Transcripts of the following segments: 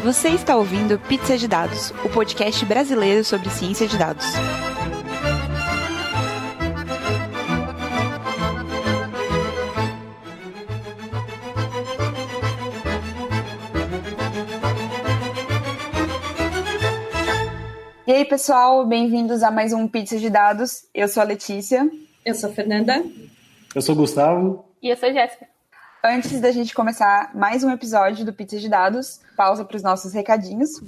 Você está ouvindo Pizza de Dados, o podcast brasileiro sobre ciência de dados. E aí, pessoal, bem-vindos a mais um Pizza de Dados. Eu sou a Letícia. Eu sou a Fernanda. Eu sou o Gustavo. E eu sou a Jéssica. Antes da gente começar mais um episódio do Pizza de Dados, pausa para os nossos recadinhos.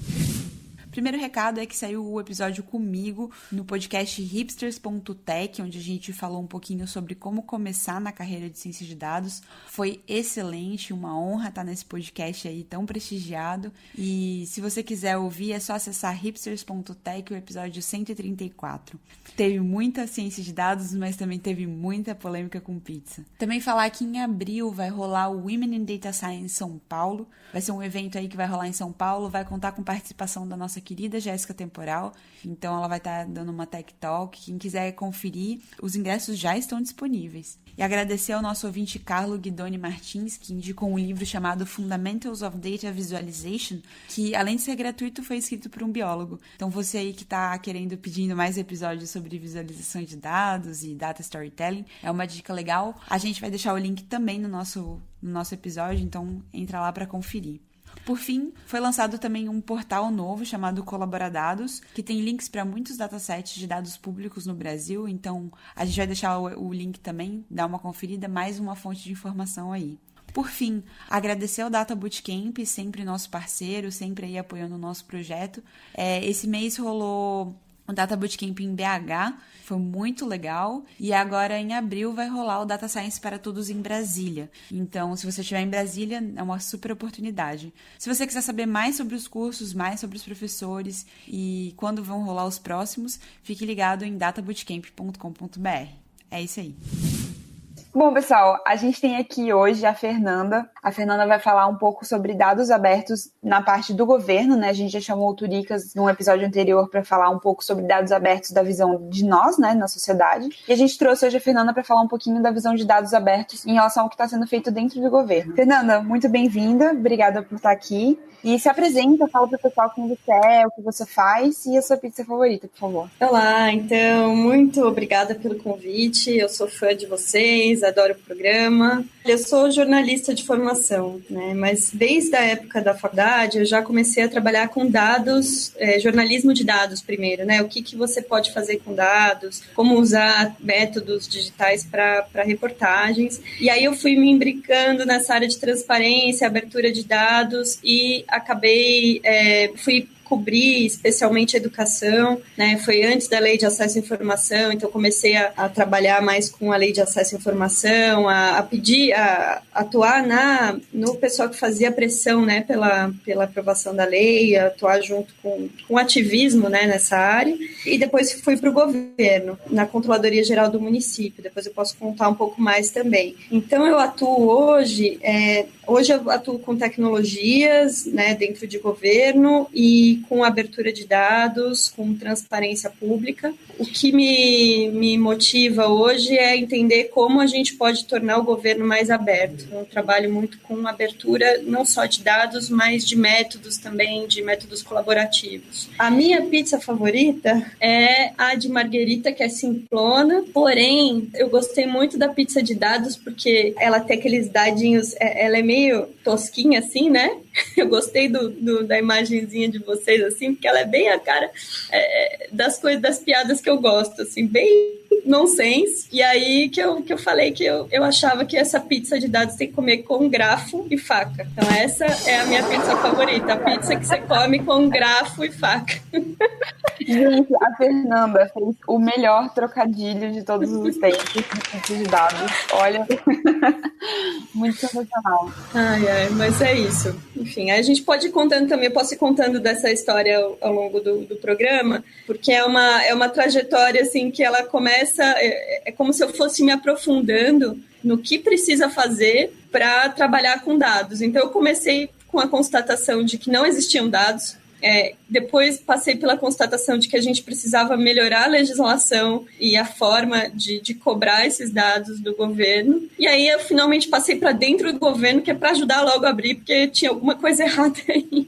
Primeiro recado é que saiu o episódio comigo no podcast hipsters.tech, onde a gente falou um pouquinho sobre como começar na carreira de ciência de dados. Foi excelente, uma honra estar nesse podcast aí tão prestigiado. E se você quiser ouvir, é só acessar hipsters.tech, o episódio 134. Teve muita ciência de dados, mas também teve muita polêmica com pizza. Também falar que em abril vai rolar o Women in Data Science São Paulo. Vai ser um evento aí que vai rolar em São Paulo, vai contar com participação da nossa querida Jéssica Temporal, então ela vai estar dando uma Tech Talk. Quem quiser conferir, os ingressos já estão disponíveis. E agradecer ao nosso ouvinte Carlo Guidoni Martins, que indicou um livro chamado Fundamentals of Data Visualization, que além de ser gratuito, foi escrito por um biólogo. Então você aí que está pedindo mais episódios sobre visualização de dados e data storytelling, é uma dica legal. A gente vai deixar o link também no nosso episódio, então entra lá para conferir. Por fim, foi lançado também um portal novo chamado Colaboradados, que tem links para muitos datasets de dados públicos no Brasil, então a gente vai deixar o link também, dá uma conferida, mais uma fonte de informação aí. Por fim, agradecer ao Data Bootcamp, sempre nosso parceiro, sempre aí apoiando o nosso projeto. Esse mês rolou o Data Bootcamp em BH, foi muito legal, e agora em abril vai rolar o Data Science para Todos em Brasília. Então, se você estiver em Brasília, é uma super oportunidade. Se você quiser saber mais sobre os cursos, mais sobre os professores e quando vão rolar os próximos, fique ligado em databootcamp.com.br. É isso aí. Bom, pessoal, a gente tem aqui hoje a Fernanda. A Fernanda vai falar um pouco sobre dados abertos na parte do governo, né? A gente já chamou o Turicas num episódio anterior para falar um pouco sobre dados abertos da visão de nós, né, na sociedade. E a gente trouxe hoje a Fernanda para falar um pouquinho da visão de dados abertos em relação ao que está sendo feito dentro do governo. Fernanda, muito bem-vinda, obrigada por estar aqui. E se apresenta, fala para o pessoal quem você é, o que você faz e a sua pizza favorita, por favor. Olá, então, muito obrigada pelo convite. Eu sou fã de vocês, adoro o programa. Eu sou jornalista de formação, né? Mas desde a época da faculdade eu já comecei a trabalhar com dados, jornalismo de dados primeiro, né? O que você pode fazer com dados, como usar métodos digitais para reportagens. E aí eu fui me imbricando nessa área de transparência, abertura de dados e acabei, fui cobrir especialmente educação, né? Foi antes da Lei de Acesso à Informação, então comecei a trabalhar mais com a Lei de Acesso à Informação, a atuar no pessoal que fazia pressão, né, pela aprovação da lei, atuar junto com ativismo, né, nessa área, e depois fui para o governo, na Controladoria Geral do Município, depois eu posso contar um pouco mais também. Então eu atuo hoje eu atuo com tecnologias, né, dentro de governo e com abertura de dados, com transparência pública. O que me motiva hoje é entender como a gente pode tornar o governo mais aberto. Eu trabalho muito com abertura não só de dados, mas de métodos também, de métodos colaborativos. A minha pizza favorita é a de marguerita, que é simplona, porém, eu gostei muito da pizza de dados porque ela tem aqueles dadinhos, ela é meio tosquinha assim, né? Eu gostei da imagenzinha de vocês, assim, porque ela é bem a cara das coisas, das piadas que eu gosto, assim, bem nonsense. E aí que eu falei que eu achava que essa pizza de dados tem que comer com grafo e faca. Então essa é a minha pizza favorita, a pizza que você come com grafo e faca. Gente, a Fernanda fez o melhor trocadilho de todos os tempos de pizza de dados. Olha, muito sensacional. Ai, mas é isso. Enfim, aí a gente pode ir contando também, eu posso ir contando dessa história ao longo do programa, porque é uma trajetória, assim, que ela começa, é como se eu fosse me aprofundando no que precisa fazer para trabalhar com dados. Então, eu comecei com a constatação de que não existiam dados, Depois passei pela constatação de que a gente precisava melhorar a legislação e a forma de cobrar esses dados do governo. E aí eu finalmente passei para dentro do governo, que é para ajudar logo a abrir, porque tinha alguma coisa errada aí.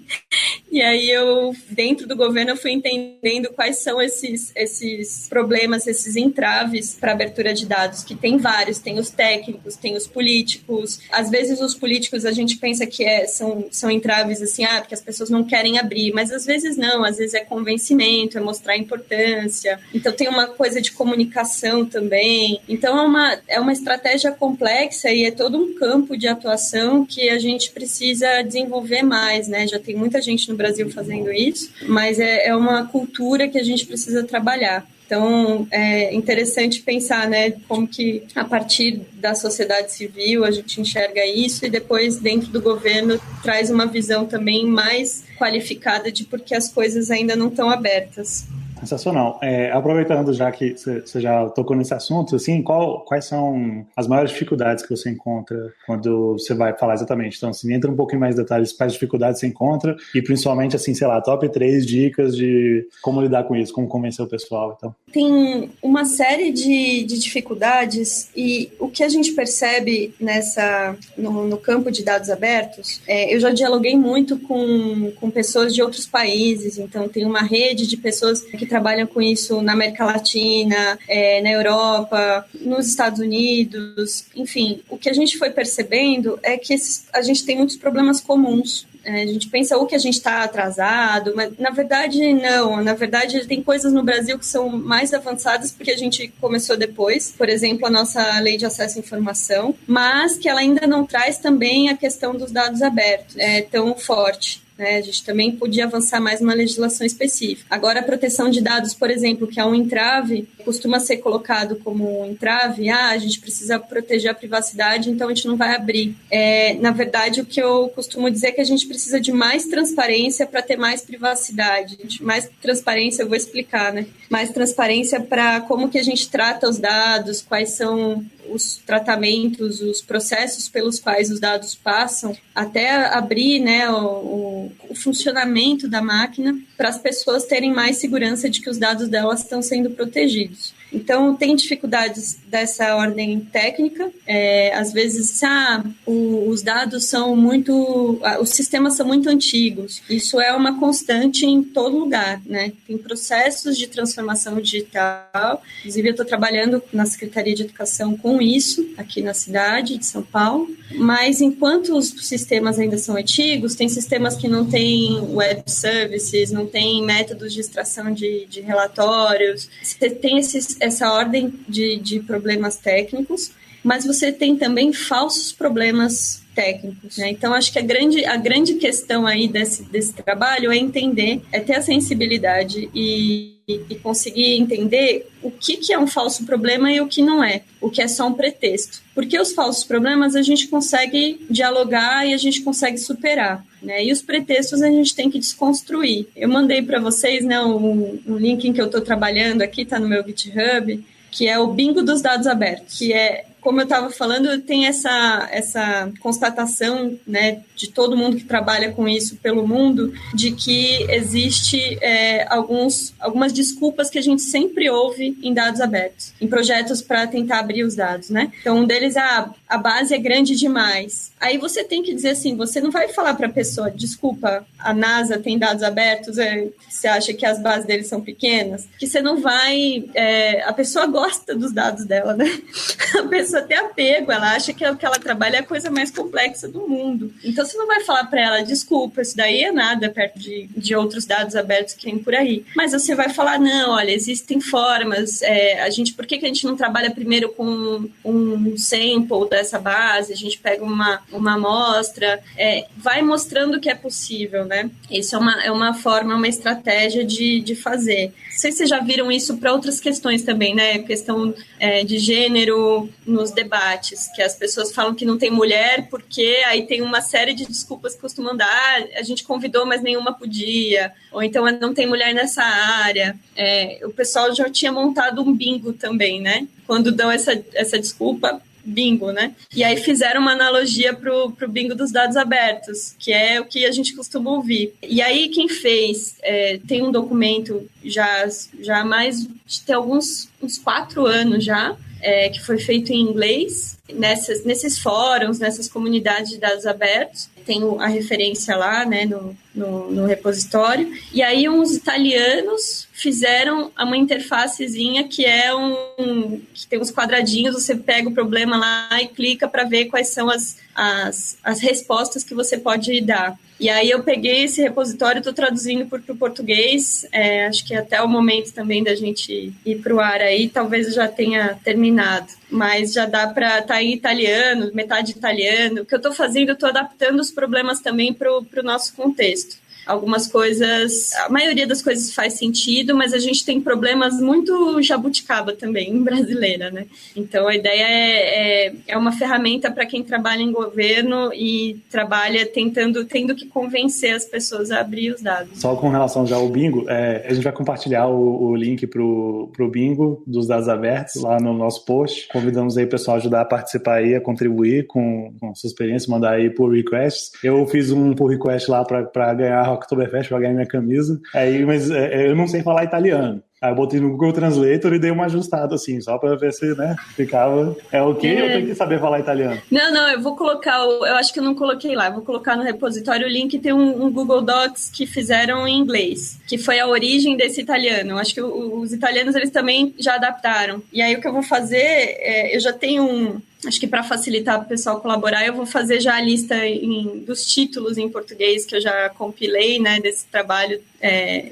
E aí eu, dentro do governo, eu fui entendendo quais são esses problemas, esses entraves para abertura de dados, que tem vários, tem os técnicos, tem os políticos. Às vezes os políticos a gente pensa que são entraves assim, porque as pessoas não querem abrir, mas às vezes não, às vezes é convencimento, é mostrar a importância. Então tem uma coisa de comunicação também. Então é uma estratégia complexa e é todo um campo de atuação que a gente precisa desenvolver mais, né? Já tem muita gente no Brasil fazendo isso, mas é uma cultura que a gente precisa trabalhar. Então, é interessante pensar, né, como que a partir da sociedade civil a gente enxerga isso e depois dentro do governo traz uma visão também mais qualificada de por que as coisas ainda não estão abertas. Sensacional. Aproveitando já que você já tocou nesse assunto, assim, quais são as maiores dificuldades que você encontra quando você vai falar exatamente? Então, assim, entra um pouquinho mais em detalhes, quais dificuldades você encontra e principalmente, assim, sei lá, top 3 dicas de como lidar com isso, como convencer o pessoal. Então. Tem uma série de dificuldades e o que a gente percebe no campo de dados abertos, eu já dialoguei muito com pessoas de outros países, então tem uma rede de pessoas que trabalham com isso na América Latina, na Europa, nos Estados Unidos, enfim. O que a gente foi percebendo é que a gente tem muitos problemas comuns. A gente pensa que a gente está atrasado, mas na verdade não. Na verdade tem coisas no Brasil que são mais avançadas porque a gente começou depois. Por exemplo, a nossa Lei de Acesso à Informação, mas que ela ainda não traz também a questão dos dados abertos tão forte. A gente também podia avançar mais numa legislação específica. Agora, a proteção de dados, por exemplo, que é um entrave, costuma ser colocado como um entrave, a gente precisa proteger a privacidade, então a gente não vai abrir. Na verdade, o que eu costumo dizer é que a gente precisa de mais transparência para ter mais privacidade. Mais transparência, eu vou explicar, né? Mais transparência para como que a gente trata os dados, quais são os tratamentos, os processos pelos quais os dados passam, até abrir, né, o funcionamento da máquina para as pessoas terem mais segurança de que os dados delas estão sendo protegidos. Então, tem dificuldades dessa ordem técnica. Às vezes, os dados são os sistemas são muito antigos. Isso é uma constante em todo lugar, né? Tem processos de transformação digital. Inclusive, eu estou trabalhando na Secretaria de Educação com isso, aqui na cidade de São Paulo. Mas, enquanto os sistemas ainda são antigos, tem sistemas que não têm web services, não têm métodos de extração de relatórios. Você tem essa ordem de problemas técnicos, mas você tem também falsos problemas técnicos, né? Então, acho que a grande questão aí desse trabalho é entender, ter a sensibilidade e conseguir entender o que é um falso problema e o que não é, o que é só um pretexto. Porque os falsos problemas a gente consegue dialogar e a gente consegue superar, né? E os pretextos a gente tem que desconstruir. Eu mandei para vocês, né, um link em que eu estou trabalhando aqui, está no meu GitHub, que é o bingo dos dados abertos, que é, como eu estava falando, tem essa constatação, né, de todo mundo que trabalha com isso pelo mundo, de que existe algumas desculpas que a gente sempre ouve em dados abertos, em projetos para tentar abrir os dados, né? Então, um deles é a base é grande demais. Aí você tem que dizer assim, você não vai falar para a pessoa, desculpa, a NASA tem dados abertos, você acha que as bases deles são pequenas? Que você não vai... a pessoa gosta dos dados dela, né? A pessoa tem apego, ela acha que o que ela trabalha é a coisa mais complexa do mundo. Então, você não vai falar para ela, desculpa, isso daí é nada perto de outros dados abertos que tem por aí. Mas você vai falar, não, olha, existem formas, por que a gente não trabalha primeiro com um sample dessa base, a gente pega uma amostra, vai mostrando que é possível, né? Isso é uma forma, uma estratégia de fazer. Não sei se vocês já viram isso para outras questões também, né? Questão de gênero nos debates, que as pessoas falam que não tem mulher porque aí tem uma série de desculpas que costumam dar, a gente convidou, mas nenhuma podia, ou então não tem mulher nessa área. O pessoal já tinha montado um bingo também, né? Quando dão essa desculpa, bingo, né? E aí fizeram uma analogia pro bingo dos dados abertos, que é o que a gente costuma ouvir. E aí quem fez, tem um documento já há mais de ter uns 4 anos já, que foi feito em inglês, nesses fóruns, nessas comunidades de dados abertos. Tem a referência lá, né, no repositório. E aí uns italianos fizeram uma interfacezinha que que tem uns quadradinhos, você pega o problema lá e clica para ver quais são as respostas que você pode dar. E aí eu peguei esse repositório, estou traduzindo para o português, acho que até o momento também da gente ir para o ar aí, talvez eu já tenha terminado, mas já dá para estar em italiano, metade italiano. O que eu estou fazendo, eu estou adaptando os problemas também para o nosso contexto. Algumas coisas, a maioria das coisas faz sentido, mas a gente tem problemas muito jabuticaba também, brasileira, né? Então, a ideia é uma ferramenta para quem trabalha em governo e trabalha tendo que convencer as pessoas a abrir os dados. Só com relação já ao Bingo, a gente vai compartilhar o link pro Bingo dos dados abertos lá no nosso post. Convidamos aí o pessoal a ajudar a participar aí, a contribuir com sua experiência, mandar aí por requests. Eu fiz um pull request lá para ganhar Oktoberfest, pra ganhar minha camisa. Mas eu não sei falar italiano. Aí eu botei no Google Translator e dei uma ajustada, assim, só pra ver se, né, ficava... ok, eu tenho que saber falar italiano? Não, eu vou colocar, eu acho que eu não coloquei lá, eu vou colocar no repositório o link, tem um Google Docs que fizeram em inglês, que foi a origem desse italiano. Eu acho que os italianos, eles também já adaptaram. E aí o que eu vou fazer, eu já tenho acho que para facilitar para o pessoal colaborar, eu vou fazer já a lista dos títulos em português que eu já compilei, né, desse trabalho.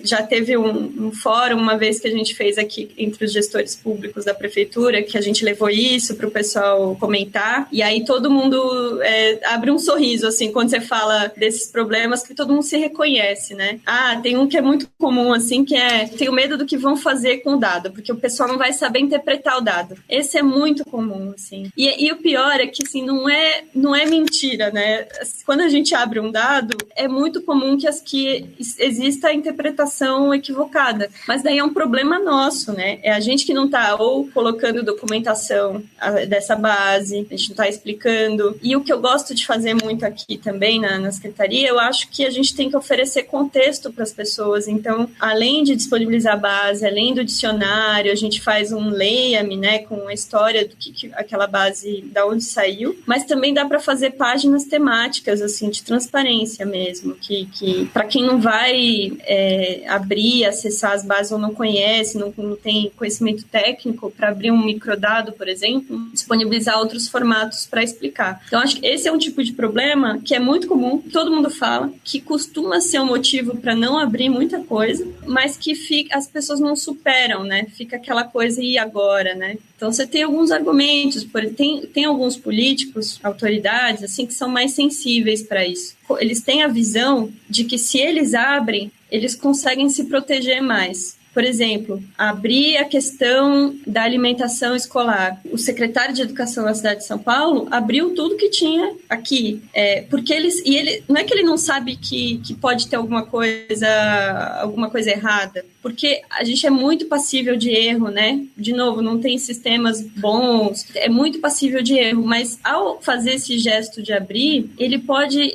Já teve um fórum uma vez que a gente fez aqui entre os gestores públicos da prefeitura, que a gente levou isso para o pessoal comentar, e aí todo mundo abre um sorriso, assim, quando você fala desses problemas, que todo mundo se reconhece, né? Tem um que é muito comum, assim, que tenho medo do que vão fazer com o dado, porque o pessoal não vai saber interpretar o dado. Esse é muito comum, assim. E o pior é que, assim, não é mentira, né? Quando a gente abre um dado, é muito comum que exista a interpretação equivocada. Mas daí é um problema nosso, né? É a gente que não está ou colocando documentação dessa base, a gente não está explicando. E o que eu gosto de fazer muito aqui também na Secretaria, eu acho que a gente tem que oferecer contexto para as pessoas. Então, além de disponibilizar a base, além do dicionário, a gente faz um leia-me, né? Com a história do que aquela base da onde saiu, mas também dá para fazer páginas temáticas, assim, de transparência mesmo, que para quem não vai abrir, acessar as bases ou não conhece, não tem conhecimento técnico para abrir um microdado, por exemplo, disponibilizar outros formatos para explicar. Então, acho que esse é um tipo de problema que é muito comum, todo mundo fala, que costuma ser um motivo para não abrir muita coisa, mas que as pessoas não superam, né? Fica aquela coisa, e agora, né? Então, você tem alguns argumentos, tem alguns políticos, autoridades, assim, que são mais sensíveis para isso. Eles têm a visão de que se eles abrem, eles conseguem se proteger mais. Por exemplo, abrir a questão da alimentação escolar. O secretário de Educação da cidade de São Paulo abriu tudo que tinha aqui. Porque ele não é que ele não sabe que pode ter alguma coisa errada, porque a gente é muito passível de erro, né? De novo, não tem sistemas bons, é muito passível de erro, mas ao fazer esse gesto de abrir, ele pode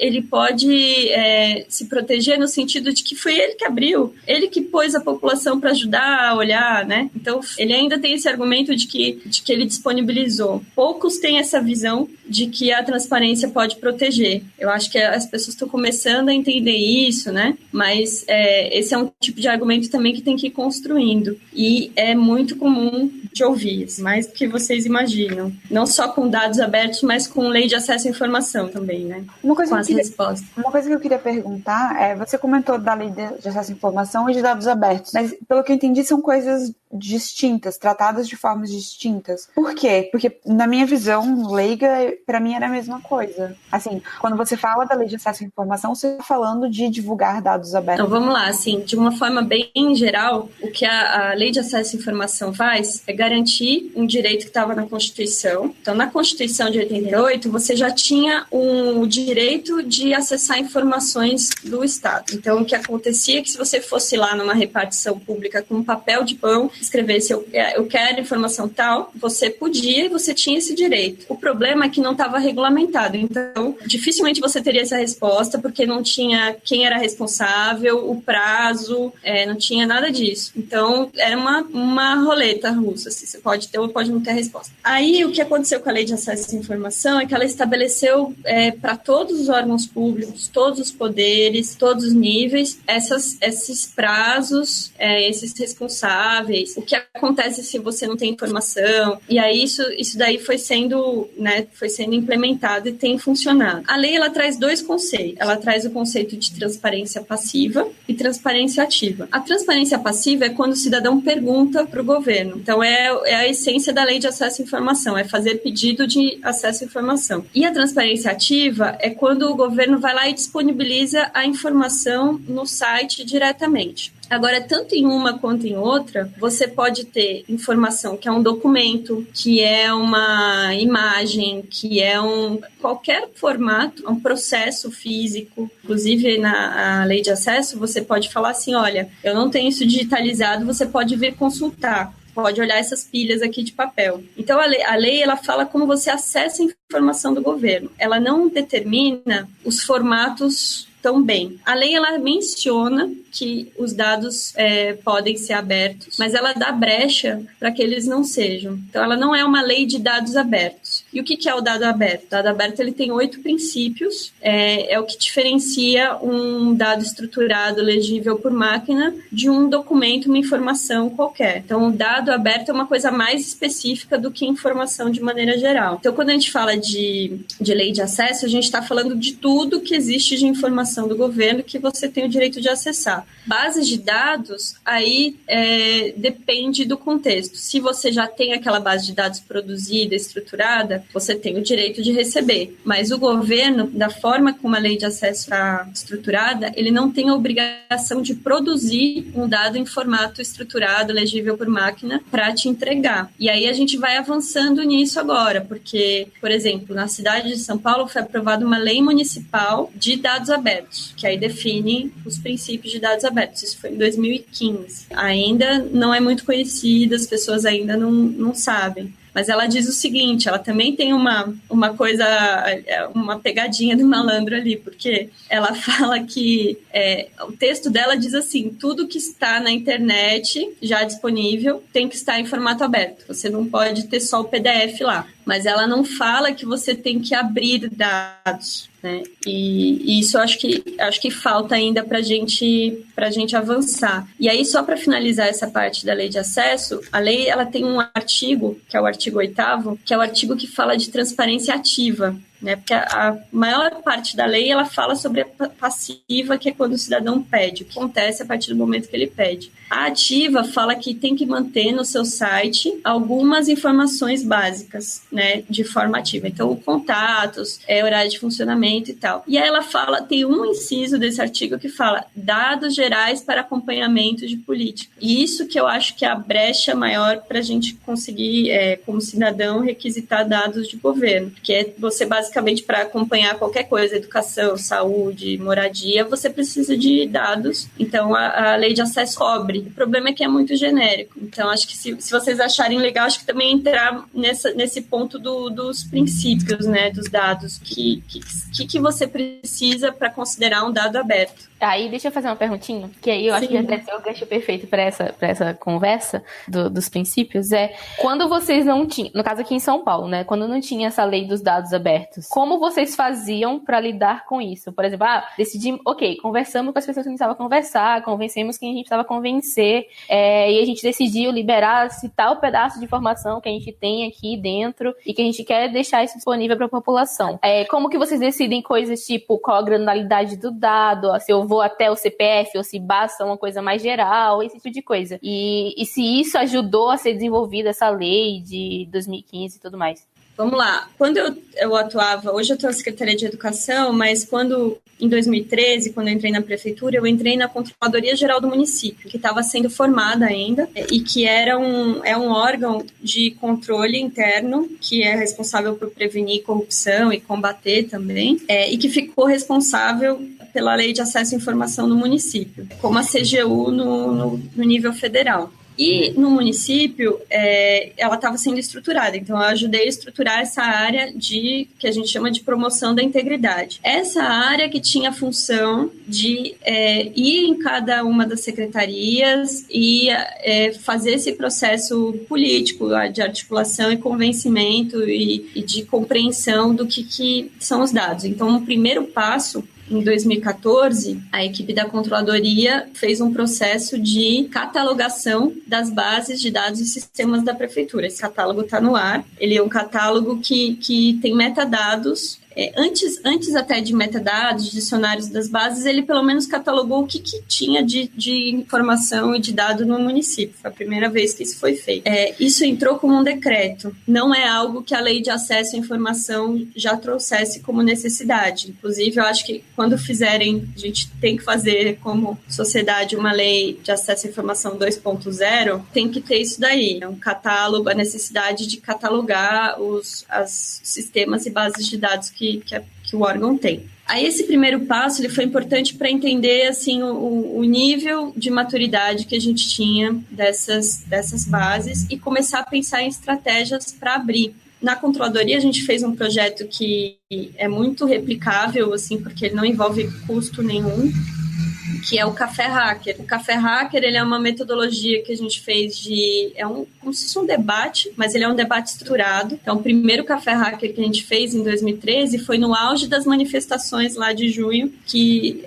se proteger no sentido de que foi ele que abriu, ele que pôs a população para ajudar a olhar, né? Então, ele ainda tem esse argumento de que ele disponibilizou. Poucos têm essa visão de que a transparência pode proteger. Eu acho que as pessoas estão começando a entender isso, né? Mas esse é um tipo de argumento também que tem que ir construindo. E é muito comum de ouvir, mais do que vocês imaginam. Não só com dados abertos, mas com lei de acesso à informação também, né? Com as respostas. Uma coisa que eu queria perguntar você comentou da lei de acesso à informação e de dados abertos, mas pelo que eu entendi são coisas distintas, tratadas de formas distintas. Por quê? Porque na minha visão leiga, para mim era a mesma coisa. Assim, quando você fala da lei de acesso à informação, você está falando de divulgar dados abertos. Então, vamos lá, assim, de uma forma bem geral, o que a lei de acesso à informação faz é garantir um direito que estava na Constituição. Então, na Constituição de 88, você já tinha o direito de acessar informações do Estado. Então, o que acontecia é que se você fosse lá numa repartição pública com um papel de pão escrevesse eu quero informação tal, você podia e você tinha esse direito. O problema é que não estava regulamentado, então dificilmente você teria essa resposta, porque não tinha quem era responsável, o prazo, não tinha nada disso. Então, era uma roleta russa, assim, você pode ter ou pode não ter a resposta. Aí, o que aconteceu com a Lei de Acesso à Informação é que ela estabeleceu para todos os órgãos públicos, todos os poderes, todos os níveis, esses prazos, esses responsáveis, o que acontece se você não tem informação, e aí isso daí foi sendo implementado e tem funcionado. A lei, ela traz dois conceitos. Ela traz o conceito de transparência passiva e transparência ativa. A transparência passiva é quando o cidadão pergunta para o governo. Então, é a essência da Lei de Acesso à Informação, é fazer pedido de acesso à informação. E a transparência ativa é quando o governo vai lá e disponibiliza a informação no site diretamente. Agora, tanto em uma quanto em outra, você pode ter informação que é um documento, que é uma imagem, que é qualquer formato, um processo físico. Inclusive, na lei de acesso, você pode falar assim, olha, eu não tenho isso digitalizado, você pode vir consultar. Pode olhar essas pilhas aqui de papel. Então, a lei ela fala como você acessa a informação do governo. Ela não determina os formatos tão bem. A lei, ela menciona que os dados podem ser abertos, mas ela dá brecha para que eles não sejam. Então, ela não é uma lei de dados abertos. E o que é o dado aberto? O dado aberto ele tem 8 princípios, é o que diferencia um dado estruturado, legível por máquina, de um documento, uma informação qualquer. Então, o dado aberto é uma coisa mais específica do que informação de maneira geral. Então, quando a gente fala de lei de acesso, a gente está falando de tudo que existe de informação do governo que você tem o direito de acessar. Bases de dados, aí depende do contexto. Se você já tem aquela base de dados produzida, estruturada, você tem o direito de receber. Mas o governo, da forma como a lei de acesso está estruturada, ele não tem a obrigação de produzir um dado em formato estruturado, legível por máquina, para te entregar. E aí a gente vai avançando nisso agora, porque, por exemplo, na cidade de São Paulo foi aprovada uma lei municipal de dados abertos, que aí define os princípios de dados abertos. Isso foi em 2015. Ainda não é muito conhecida, as pessoas ainda não sabem. Mas ela diz o seguinte, ela também tem uma coisa, uma pegadinha do malandro ali, porque ela fala que o texto dela diz assim, tudo que está na internet já disponível tem que estar em formato aberto. Você não pode ter só o PDF lá. Mas ela não fala que você tem que abrir dados, né? E isso eu acho que falta ainda para gente avançar. E aí, só para finalizar essa parte da lei de acesso, a lei ela tem um artigo, que é o artigo 8º, que é o artigo que fala de transparência ativa. Né? Porque a maior parte da lei ela fala sobre a passiva, que é quando o cidadão pede, o que acontece a partir do momento que ele pede. A ativa fala que tem que manter no seu site algumas informações básicas, né, de forma ativa. Então, contatos, horário de funcionamento e tal. E aí ela fala, tem um inciso desse artigo que fala dados gerais para acompanhamento de política. E isso que eu acho que é a brecha maior para a gente conseguir, como cidadão, requisitar dados de governo. Porque é você basicamente para acompanhar qualquer coisa, educação, saúde, moradia, você precisa de dados. Então, a lei de acesso cobre. O problema é que é muito genérico. Então, acho que se vocês acharem legal, acho que também entrar nesse ponto dos princípios, né, dos dados. Que você precisa para considerar um dado aberto? Aí, deixa eu fazer uma perguntinha, que aí eu acho que vai ser o gancho perfeito para essa conversa dos princípios, quando vocês não tinham, no caso aqui em São Paulo, né, quando não tinha essa lei dos dados abertos, como vocês faziam para lidar com isso? Por exemplo, decidimos, conversamos com as pessoas que a gente precisava conversar, convencemos quem a gente precisava convencer, e a gente decidiu liberar esse tal pedaço de informação que a gente tem aqui dentro e que a gente quer deixar isso disponível para a população. Como que vocês decidem coisas tipo qual a granularidade do dado, se eu vou até o CPF ou se basta uma coisa mais geral, esse tipo de coisa. E se isso ajudou a ser desenvolvida essa lei de 2015 e tudo mais. Vamos lá. Quando eu atuava, hoje eu estou na Secretaria de Educação, mas em 2013, quando eu entrei na prefeitura, eu entrei na Controladoria Geral do município, que estava sendo formada ainda, e que é um órgão de controle interno, que é responsável por prevenir corrupção e combater também, e que ficou responsável pela Lei de Acesso à Informação no município, como a CGU no nível federal. E no município, ela estava sendo estruturada, então eu ajudei a estruturar essa área que a gente chama de promoção da integridade. Essa área que tinha a função de ir em cada uma das secretarias e fazer esse processo político de articulação e convencimento e de compreensão do que são os dados. Então, o primeiro passo, em 2014, a equipe da Controladoria fez um processo de catalogação das bases de dados e sistemas da Prefeitura. Esse catálogo está no ar. Ele é um catálogo que tem metadados. Antes até de metadados, dicionários das bases, ele pelo menos catalogou o que tinha de informação e de dado no município. Foi a primeira vez que isso foi feito. Isso entrou como um decreto. Não é algo que a lei de acesso à informação já trouxesse como necessidade. Inclusive, eu acho que quando fizerem, a gente tem que fazer como sociedade uma lei de acesso à informação 2.0, tem que ter isso daí. É um catálogo, a necessidade de catalogar os sistemas e bases de dados que o órgão tem. Aí esse primeiro passo ele foi importante para entender assim, o nível de maturidade que a gente tinha dessas bases e começar a pensar em estratégias para abrir. Na Controladoria, a gente fez um projeto que é muito replicável, assim, porque ele não envolve custo nenhum, que é o Café Hacker. O Café Hacker, ele é uma metodologia que a gente fez como se fosse um debate, mas ele é um debate estruturado. Então, o primeiro Café Hacker que a gente fez em 2013 foi no auge das manifestações lá de junho, que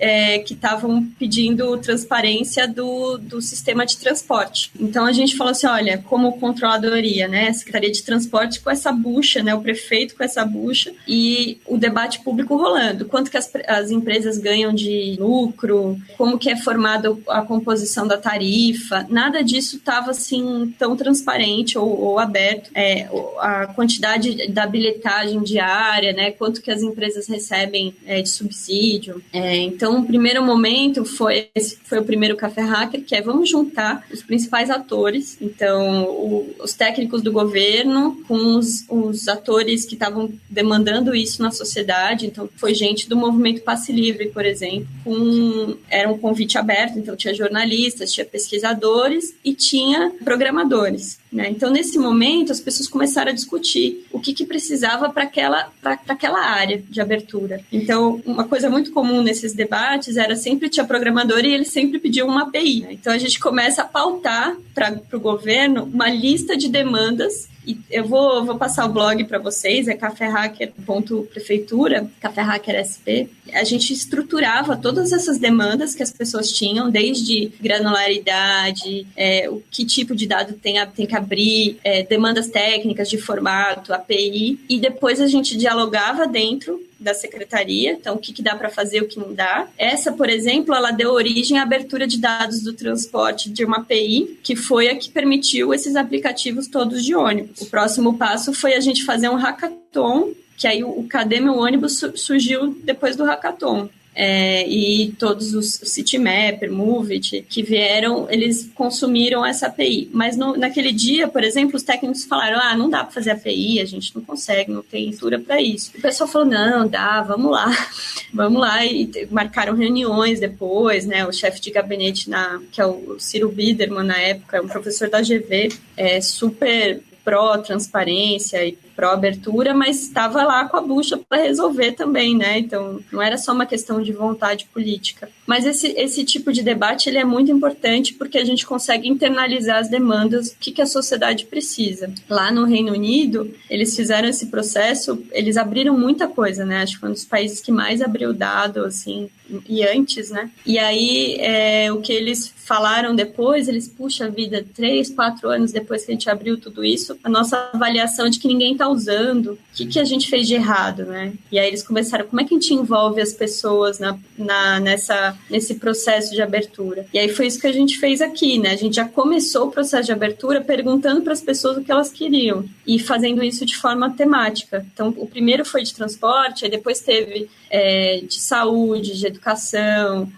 estavam pedindo transparência do sistema de transporte. Então, a gente falou assim, olha, como Controladoria, né, a Secretaria de Transporte com essa bucha, né, o prefeito com essa bucha e o debate público rolando. Quanto que as empresas ganham de lucro, como que é formada a composição da tarifa, nada disso estava assim tão transparente ou aberto. A quantidade da bilhetagem diária, né, quanto que as empresas recebem de subsídio. Então, o primeiro momento foi o primeiro Café Hacker, que vamos juntar os principais atores, então os técnicos do governo com os atores que estavam demandando isso na sociedade. Então, foi gente do movimento Passe Livre, por exemplo, era um convite aberto, então tinha jornalistas, tinha pesquisadores e tinha programadores, né? Então, nesse momento, as pessoas começaram a discutir o que precisava para aquela área de abertura. Então, uma coisa muito comum nesses debates era sempre tinha programador e eles sempre pediam uma API, né? Então, a gente começa a pautar para o governo uma lista de demandas. E eu vou passar o blog para vocês, é cafehacker.prefeitura, Café Hacker SP. A gente estruturava todas essas demandas que as pessoas tinham, desde granularidade, o que tipo de dado tem que abrir, demandas técnicas de formato, API, e depois a gente dialogava dentro da secretaria, então o que dá para fazer, o que não dá. Essa, por exemplo, ela deu origem à abertura de dados do transporte de uma API, que foi a que permitiu esses aplicativos todos de ônibus. O próximo passo foi a gente fazer um hackathon, que aí o Cadê Meu Ônibus surgiu depois do hackathon. E todos os Citymapper, Moveit, que vieram, eles consumiram essa API. Mas naquele dia, por exemplo, os técnicos falaram, não dá para fazer API, a gente não consegue, não tem estrutura para isso. O pessoal falou, não, dá, vamos lá, e marcaram reuniões depois, né, o chefe de gabinete, que é o Ciro Biderman, na época, um professor da GV, super pró-transparência e pró-abertura, mas estava lá com a bucha para resolver também, né? Então, não era só uma questão de vontade política. Mas esse tipo de debate ele é muito importante porque a gente consegue internalizar as demandas, o que a sociedade precisa. Lá no Reino Unido, eles fizeram esse processo, eles abriram muita coisa, né? Acho que foi um dos países que mais abriu dado, assim, e antes, né? E aí, o que eles falaram depois, eles, puxa vida, 3, 4 anos depois que a gente abriu tudo isso, a nossa avaliação de que ninguém está usando, o que a gente fez de errado, né? E aí eles começaram, como é que a gente envolve as pessoas nesse processo de abertura? E aí foi isso que a gente fez aqui, né? A gente já começou o processo de abertura perguntando para as pessoas o que elas queriam e fazendo isso de forma temática. Então, o primeiro foi de transporte, aí depois teve de saúde, de educação,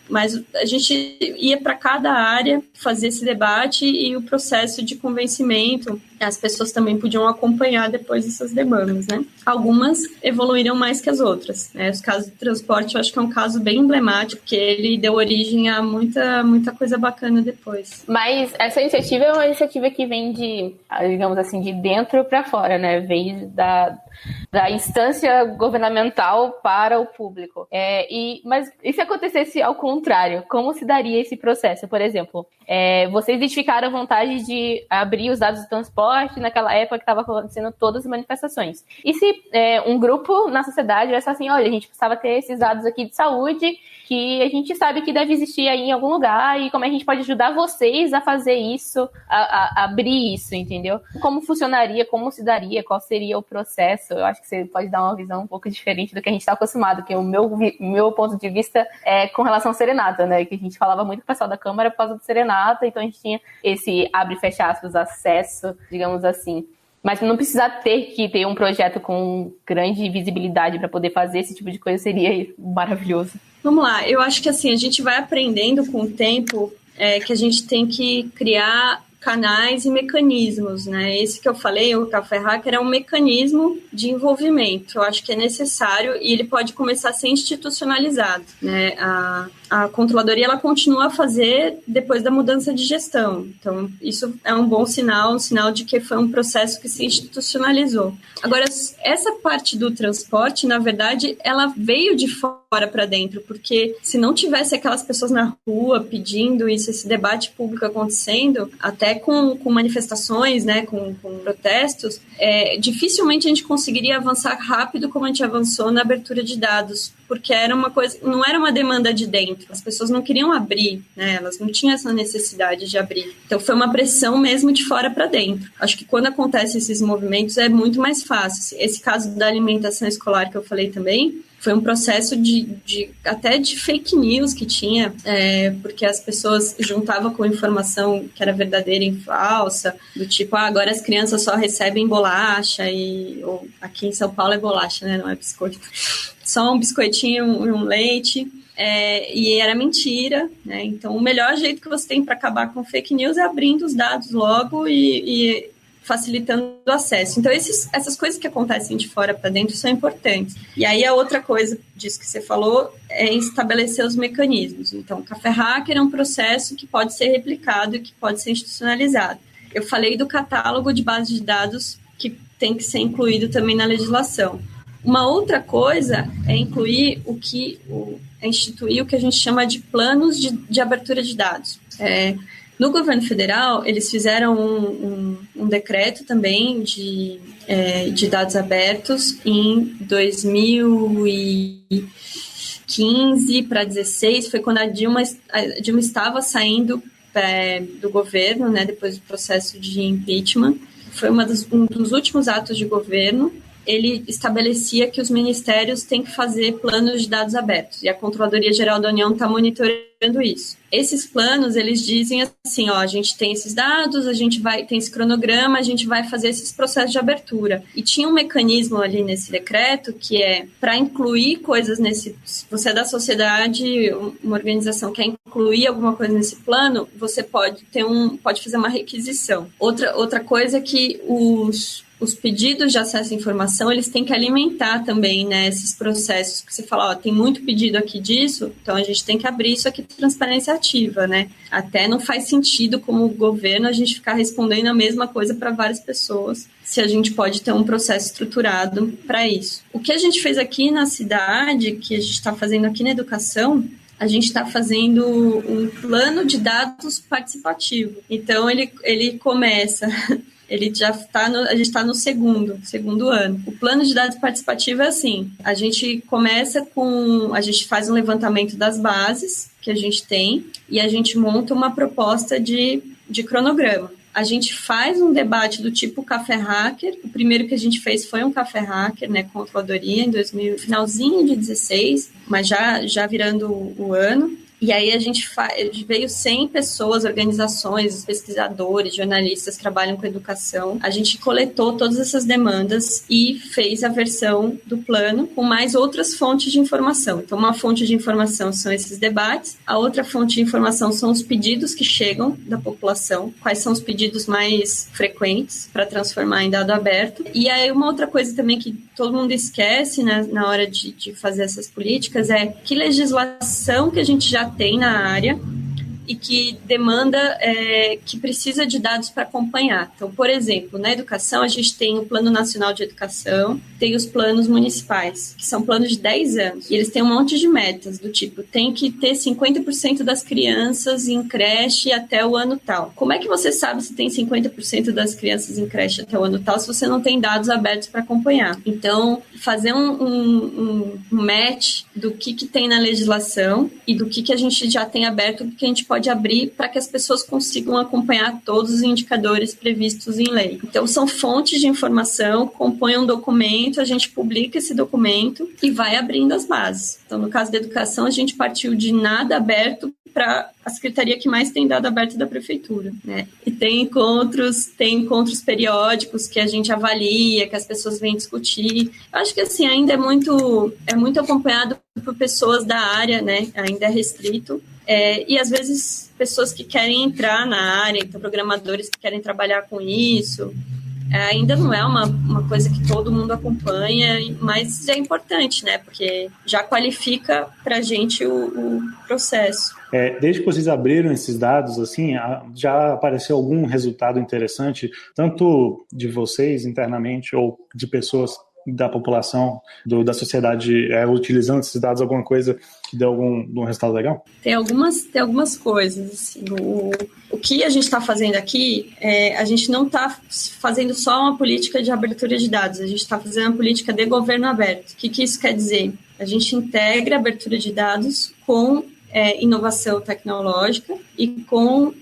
mas a gente ia para cada área fazer esse debate e o processo de convencimento, as pessoas também podiam acompanhar acompanhar depois essas demandas, né? Algumas evoluíram mais que as outras, né? Os casos de transporte, eu acho que é um caso bem emblemático, porque ele deu origem a muita coisa bacana depois. Mas essa iniciativa é uma iniciativa que vem digamos assim, de dentro para fora, né? Vem da instância governamental para o público. Mas e se acontecesse ao contrário? Como se daria esse processo? Por exemplo, vocês identificaram a vontade de abrir os dados do transporte naquela época que estava acontecendo todas as manifestações. E se um grupo na sociedade vai assim, olha, a gente precisava ter esses dados aqui de saúde, que a gente sabe que deve existir aí em algum lugar, e como a gente pode ajudar vocês a fazer isso, a abrir isso, entendeu? Como funcionaria, como se daria, qual seria o processo? Eu acho que você pode dar uma visão um pouco diferente do que a gente está acostumado, que o meu ponto de vista é com relação ao Serenata, né? Que a gente falava muito com o pessoal da Câmara por causa do Serenata, então a gente tinha esse abre e fecha aspas, acesso, digamos assim. Mas não precisar ter um projeto com grande visibilidade para poder fazer esse tipo de coisa seria maravilhoso. Vamos lá, eu acho que assim, a gente vai aprendendo com o tempo que a gente tem que criar canais e mecanismos, né? Esse que eu falei, o Café Hacker, é um mecanismo de envolvimento. Eu acho que é necessário e ele pode começar a ser institucionalizado, né? A controladoria, ela continua a fazer depois da mudança de gestão. Então, isso é um bom sinal, um sinal de que foi um processo que se institucionalizou. Agora, essa parte do transporte, na verdade, ela veio de fora para dentro, porque se não tivesse aquelas pessoas na rua pedindo isso, esse debate público acontecendo, até com manifestações, né, com protestos, dificilmente a gente conseguiria avançar rápido como a gente avançou na abertura de dados, porque era uma coisa, não era uma demanda de dentro, as pessoas não queriam abrir, né, elas não tinham essa necessidade de abrir. Então foi uma pressão mesmo de fora para dentro. Acho que quando acontecem esses movimentos é muito mais fácil. Esse caso da alimentação escolar que eu falei também, foi um processo até de fake news que tinha, porque as pessoas juntavam com informação que era verdadeira e falsa, do tipo, agora as crianças só recebem bolacha, ou aqui em São Paulo é bolacha, né, não é biscoito, só um biscoitinho e um leite, e era mentira, né? Então o melhor jeito que você tem para acabar com fake news é abrindo os dados logo e facilitando o acesso. Então, essas coisas que acontecem de fora para dentro são importantes. E aí, a outra coisa disso que você falou é estabelecer os mecanismos. Então, o Café Hacker é um processo que pode ser replicado e que pode ser institucionalizado. Eu falei do catálogo de bases de dados que tem que ser incluído também na legislação. Uma outra coisa é instituir o que a gente chama de planos de abertura de dados. No governo federal, eles fizeram um decreto também de dados abertos em 2015 para 2016, foi quando a Dilma estava saindo do governo, né, depois do processo de impeachment. Foi um dos últimos atos de governo. Ele estabelecia que os ministérios têm que fazer planos de dados abertos, e a Controladoria Geral da União está monitorando isso. Esses planos, eles dizem assim, a gente tem esses dados, a gente tem esse cronograma, a gente vai fazer esses processos de abertura. E tinha um mecanismo ali nesse decreto que para incluir coisas se você é da sociedade, uma organização quer incluir alguma coisa nesse plano, você pode fazer uma requisição. Outra coisa é que os pedidos de acesso à informação, eles têm que alimentar também, né, esses processos, que você fala, tem muito pedido aqui disso, então a gente tem que abrir isso aqui de transparência ativa, né? Até não faz sentido, como governo, a gente ficar respondendo a mesma coisa para várias pessoas, se a gente pode ter um processo estruturado para isso. O que a gente fez aqui na cidade, que a gente está fazendo aqui na educação, a gente está fazendo um plano de dados participativo. Então, ele começa... a gente está no segundo ano. O plano de dados participativo é assim, a gente faz um levantamento das bases que a gente tem e a gente monta uma proposta de cronograma. A gente faz um debate do tipo Café Hacker. O primeiro que a gente fez foi um Café Hacker, né, Controladoria, finalzinho de 2016, mas já virando o ano. E aí a gente veio 100 pessoas, organizações, pesquisadores, jornalistas que trabalham com educação. A gente coletou todas essas demandas e fez a versão do plano com mais outras fontes de informação. Então, uma fonte de informação são esses debates, a outra fonte de informação são os pedidos que chegam da população, quais são os pedidos mais frequentes para transformar em dado aberto. E aí uma outra coisa também que todo mundo esquece, né, na hora de fazer essas políticas é que legislação que a gente já tem na área e que demanda, que precisa de dados para acompanhar. Então, por exemplo, na educação, a gente tem o Plano Nacional de Educação, tem os planos municipais, que são planos de 10 anos, e eles têm um monte de metas, do tipo, tem que ter 50% das crianças em creche até o ano tal. Como é que você sabe se tem 50% das crianças em creche até o ano tal, se você não tem dados abertos para acompanhar? Então, fazer um match do que tem na legislação e do que a gente já tem aberto, do que a gente pode abrir para que as pessoas consigam acompanhar todos os indicadores previstos em lei. Então, são fontes de informação, compõem um documento, a gente publica esse documento e vai abrindo as bases. Então, no caso da educação, a gente partiu de nada aberto para a secretaria que mais tem dado aberto da prefeitura, né? E tem encontros periódicos que a gente avalia, que as pessoas vêm discutir. Eu acho que, assim, ainda é muito acompanhado por pessoas da área, né? Ainda é restrito. E, às vezes, pessoas que querem entrar na área, então, programadores que querem trabalhar com isso, ainda não é uma coisa que todo mundo acompanha, mas é importante, né? Porque já qualifica para a gente o processo. Desde que vocês abriram esses dados, assim, já apareceu algum resultado interessante, tanto de vocês internamente ou de pessoas da população, da sociedade, utilizando esses dados, alguma coisa que deu algum resultado legal? Tem algumas coisas. Assim, o que a gente está fazendo aqui, a gente não está fazendo só uma política de abertura de dados, a gente está fazendo uma política de governo aberto. O que isso quer dizer? A gente integra a abertura de dados com inovação tecnológica e com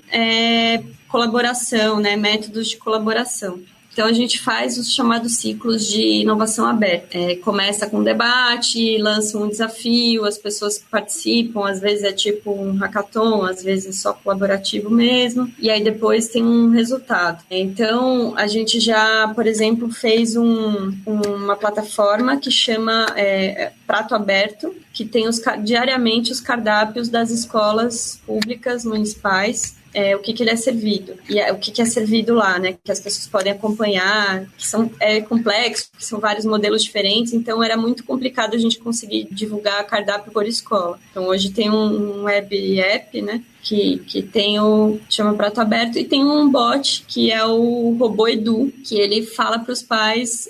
colaboração, né, métodos de colaboração. Então, a gente faz os chamados ciclos de inovação aberta. Começa com um debate, lança um desafio, as pessoas participam, às vezes é tipo um hackathon, às vezes é só colaborativo mesmo, e aí depois tem um resultado. Então, a gente já, por exemplo, fez uma plataforma que chama Prato Aberto, que tem diariamente os cardápios das escolas públicas municipais, o que ele é servido, e o que é servido lá, né, que as pessoas podem acompanhar, que é complexo, que são vários modelos diferentes, então era muito complicado a gente conseguir divulgar cardápio por escola. Então hoje tem um web app, né, que tem chama Prato Aberto, e tem um bot que é o Robô Edu, que ele fala para os pais,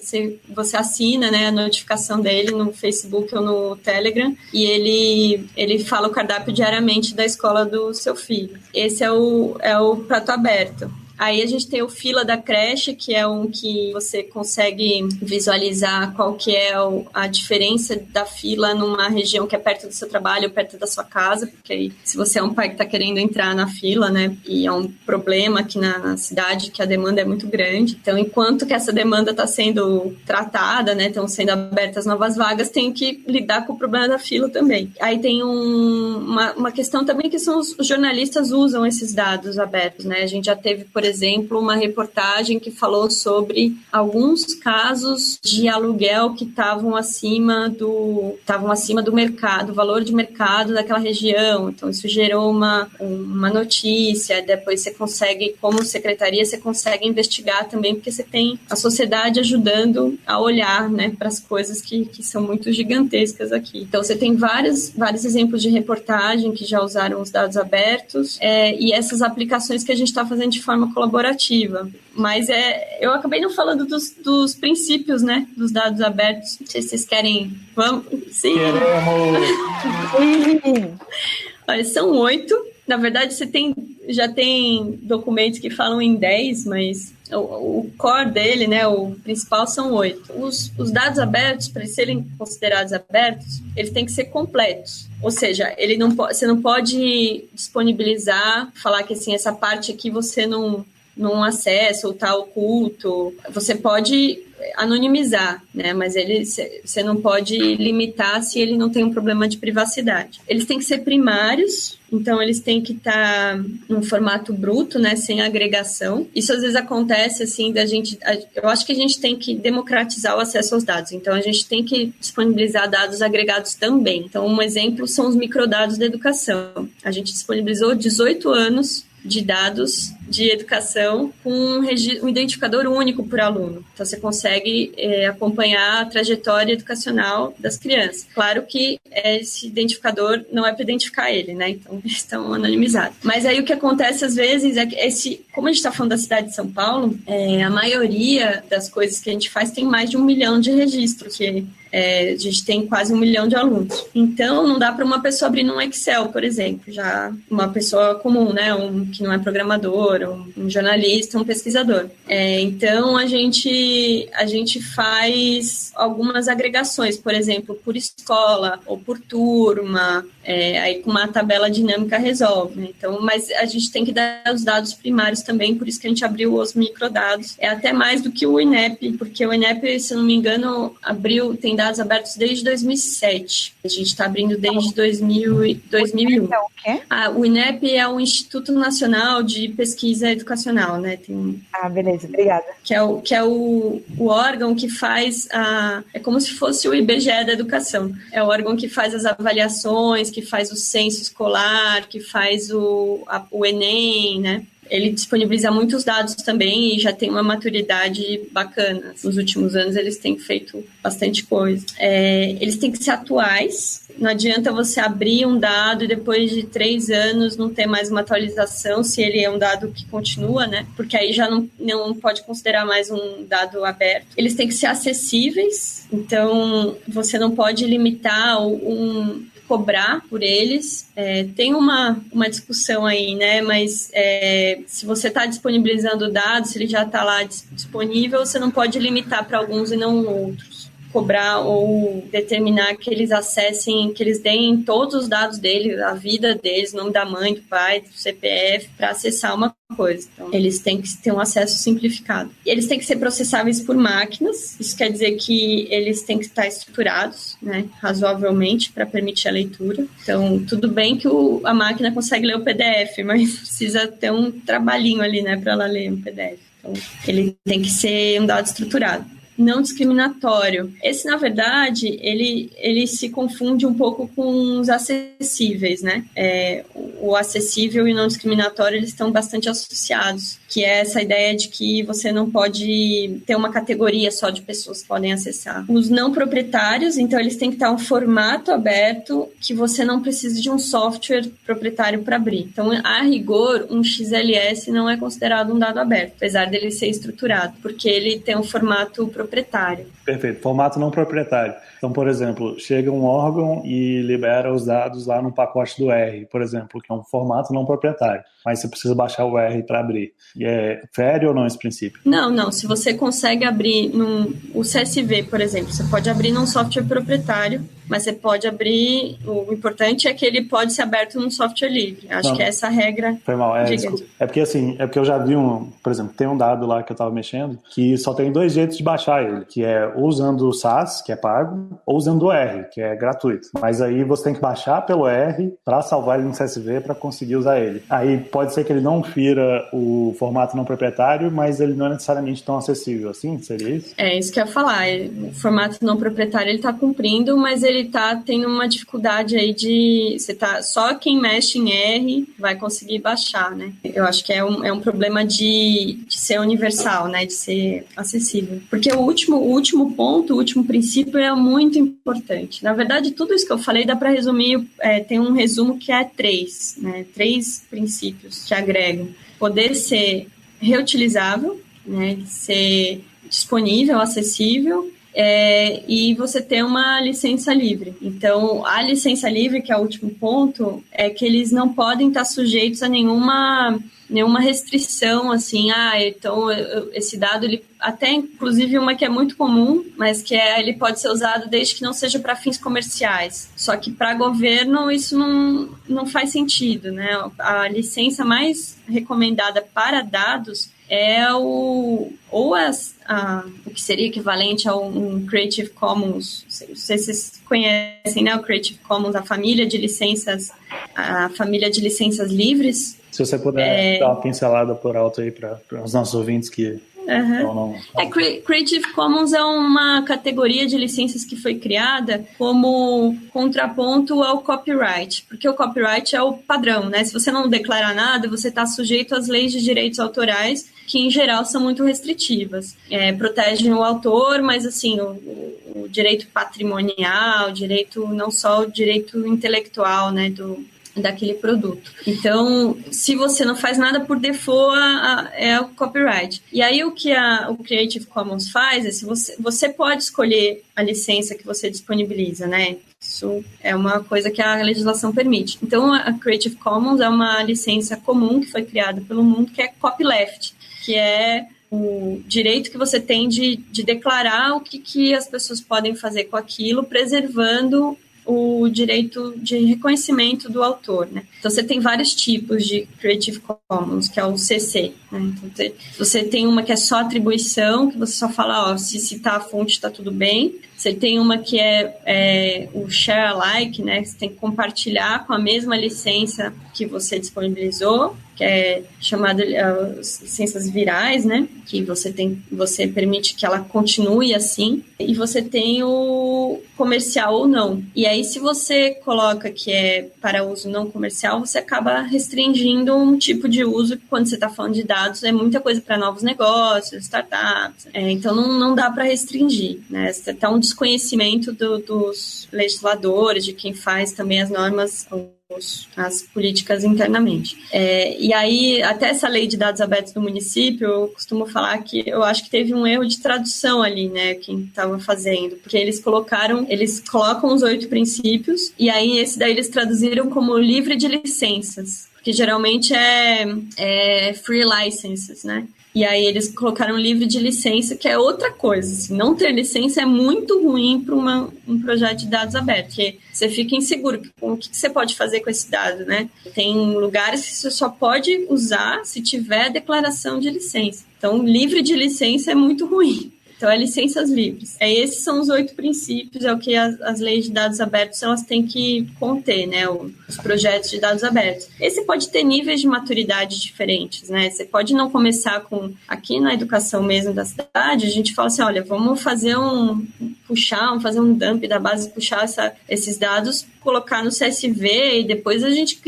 você assina, né, a notificação dele no Facebook ou no Telegram, e ele fala o cardápio diariamente da escola do seu filho. Esse é o Prato Aberto. Aí a gente tem o Fila da Creche, que é um que você consegue visualizar qual que é a diferença da fila numa região que é perto do seu trabalho, perto da sua casa, porque aí, se você é um pai que está querendo entrar na fila, né, e é um problema aqui na cidade, que a demanda é muito grande, então enquanto que essa demanda está sendo tratada, né, estão sendo abertas novas vagas, tem que lidar com o problema da fila também. Aí tem uma questão também que são os jornalistas usam esses dados abertos, né, a gente já teve, por exemplo, uma reportagem que falou sobre alguns casos de aluguel que estavam acima do mercado, do valor de mercado daquela região. Então, isso gerou uma notícia. Depois você consegue, como secretaria, você consegue investigar também, porque você tem a sociedade ajudando a olhar, né, para as coisas que são muito gigantescas aqui. Então, você tem vários exemplos de reportagem que já usaram os dados abertos, e essas aplicações que a gente está fazendo de forma colaborativa. Mas eu acabei não falando dos princípios, né, dos dados abertos. Não sei se vocês querem... Vamos? Sim. Sim. Olha, são 8. Na verdade, já tem documentos que falam em 10, mas o core dele, né, o principal, são 8. Os dados abertos, para serem considerados abertos, eles têm que ser completos. Ou seja, você não pode disponibilizar, falar que assim, essa parte aqui você não acessa ou está oculto. Você pode anonimizar, né? Mas você não pode limitar se ele não tem um problema de privacidade. Eles têm que ser primários, então eles têm que estar num formato bruto, né, sem agregação. Isso às vezes acontece assim eu acho que a gente tem que democratizar o acesso aos dados. Então a gente tem que disponibilizar dados agregados também. Então um exemplo são os microdados da educação. A gente disponibilizou 18 anos de dados de educação com um identificador único por aluno. Então, você consegue acompanhar a trajetória educacional das crianças. Claro que esse identificador não é para identificar ele, né? Então, eles estão anonimizados. Mas aí o que acontece às vezes é que como a gente está falando da cidade de São Paulo, a maioria das coisas que a gente faz tem mais de 1 milhão de registros, que a gente tem quase 1 milhão de alunos. Então, não dá para uma pessoa abrir num Excel, por exemplo, já uma pessoa comum, né, que não é programador, um jornalista, um pesquisador. Então, a gente faz algumas agregações, por exemplo, por escola ou por turma, aí com uma tabela dinâmica resolve. Né? Então, mas a gente tem que dar os dados primários também, por isso que a gente abriu os microdados. É até mais do que o INEP, porque o INEP, se não me engano, tem dados abertos desde 2007. A gente está abrindo desde 2001. Então, o quê? O INEP é o Instituto Nacional de Pesquisa Educacional, né? Beleza, obrigada. Que é o órgão que faz é como se fosse o IBGE da educação. É o órgão que faz as avaliações, que faz o censo escolar, que faz o Enem, né? Ele disponibiliza muitos dados também e já tem uma maturidade bacana. Nos últimos anos, eles têm feito bastante coisa. Eles têm que ser atuais. Não adianta você abrir um dado e depois de 3 anos não ter mais uma atualização, se ele é um dado que continua, né? Porque aí já não pode considerar mais um dado aberto. Eles têm que ser acessíveis. Então, você não pode limitar cobrar por eles. Tem uma discussão aí, né? Mas se você está disponibilizando dados, se ele já está lá disponível, você não pode limitar para alguns e não outros. Cobrar ou determinar que eles acessem, que eles deem todos os dados deles, a vida deles, nome da mãe, do pai, do CPF, para acessar uma coisa. Então, eles têm que ter um acesso simplificado. E eles têm que ser processáveis por máquinas, isso quer dizer que eles têm que estar estruturados, né, razoavelmente, para permitir a leitura. Então, tudo bem que a máquina consegue ler o PDF, mas precisa ter um trabalhinho ali, né, para ela ler um PDF. Então, ele tem que ser um dado estruturado. Não discriminatório. Esse, na verdade, ele se confunde um pouco com os acessíveis, né? O acessível e o não discriminatório, eles estão bastante associados, que é essa ideia de que você não pode ter uma categoria só de pessoas que podem acessar. Os não proprietários, então, eles têm que estar um formato aberto que você não precise de um software proprietário para abrir. Então, a rigor, um XLS não é considerado um dado aberto, apesar dele ser estruturado, porque ele tem um formato proprietário. Perfeito, formato não proprietário. Então, por exemplo, chega um órgão e libera os dados lá no pacote do R, por exemplo, que é um formato não proprietário, mas você precisa baixar o R para abrir. E fere ou não esse princípio? Não. Se você consegue abrir o CSV, por exemplo, você pode abrir num software proprietário, mas você pode abrir, o importante é que ele pode ser aberto num software livre. Acho que é essa a regra. Foi mal, porque eu já vi por exemplo, tem um dado lá que eu estava mexendo, que só tem 2 jeitos de baixar ele, que é usando o SAS, que é pago, ou usando o R, que é gratuito. Mas aí você tem que baixar pelo R para salvar ele no CSV para conseguir usar ele. Aí pode ser que ele não fira o formato não proprietário, mas ele não é necessariamente tão acessível assim, seria isso? É isso que eu ia falar. O formato não proprietário ele está cumprindo, mas ele está tendo uma dificuldade aí só quem mexe em R vai conseguir baixar, né? Eu acho que é um problema de ser universal, né? De ser acessível. Porque o último ponto, o último princípio é muito importante. Na verdade, tudo isso que eu falei dá para resumir, tem um resumo que é 3, né? 3 princípios que agregam. Poder ser reutilizável, né? Ser disponível, acessível, e você ter uma licença livre. Então, a licença livre, que é o último ponto, é que eles não podem estar sujeitos a nenhuma restrição, assim, então esse dado, ele, até inclusive uma que é muito comum, mas que ele pode ser usado desde que não seja para fins comerciais. Só que para governo isso não faz sentido, né? A licença mais recomendada para dados é o que seria equivalente a um Creative Commons. Não sei se vocês conhecem, né? O Creative Commons, a família de licenças livres. Se você puder dar uma pincelada por alto aí para os nossos ouvintes que não... Creative Commons é uma categoria de licenças que foi criada como contraponto ao copyright, porque o copyright é o padrão, né? Se você não declarar nada, você está sujeito às leis de direitos autorais, que em geral são muito restritivas. Protegem o autor, mas assim, o direito patrimonial, não só o direito intelectual, né, daquele produto. Então, se você não faz nada por default, é o copyright. E aí, o que o Creative Commons faz é, se você pode escolher a licença que você disponibiliza, né? Isso é uma coisa que a legislação permite. Então, a Creative Commons é uma licença comum que foi criada pelo mundo, que é copyleft, que é o direito que você tem de declarar o que as pessoas podem fazer com aquilo, preservando o direito de reconhecimento do autor, né? Então, você tem vários tipos de Creative Commons, que é o CC, né? Então, você tem uma que é só atribuição, que você só fala, se citar a fonte está tudo bem. Você tem uma que é o share alike, né? Que você tem que compartilhar com a mesma licença que você disponibilizou, que é chamada licenças virais, né? Que você permite que ela continue assim. E você tem o comercial ou não. E aí, se você coloca que é para uso não comercial, você acaba restringindo um tipo de uso, que quando você está falando de dados, é muita coisa para novos negócios, startups. Então, não dá para restringir, né? Está um desconhecimento dos legisladores, de quem faz também as normas, as políticas internamente. E aí, até essa lei de dados abertos do município, eu costumo falar que eu acho que teve um erro de tradução ali, né, quem estava fazendo, porque eles colocam os 8 princípios, e aí esse daí eles traduziram como livre de licenças, porque geralmente é free licenses, né? E aí eles colocaram livre de licença, que é outra coisa. Assim, não ter licença é muito ruim para um projeto de dados abertos, porque você fica inseguro com o que você pode fazer com esse dado, né? Tem lugares que você só pode usar se tiver declaração de licença. Então, livre de licença é muito ruim. Então, é licenças livres. Esses são os 8 princípios, é o que as leis de dados abertos elas têm que conter, né? Os projetos de dados abertos. Esse pode ter níveis de maturidade diferentes, né? Você pode não começar com... Aqui na educação mesmo da cidade, a gente fala assim, olha, vamos fazer vamos fazer um dump da base, puxar esses dados, colocar no CSV e depois a gente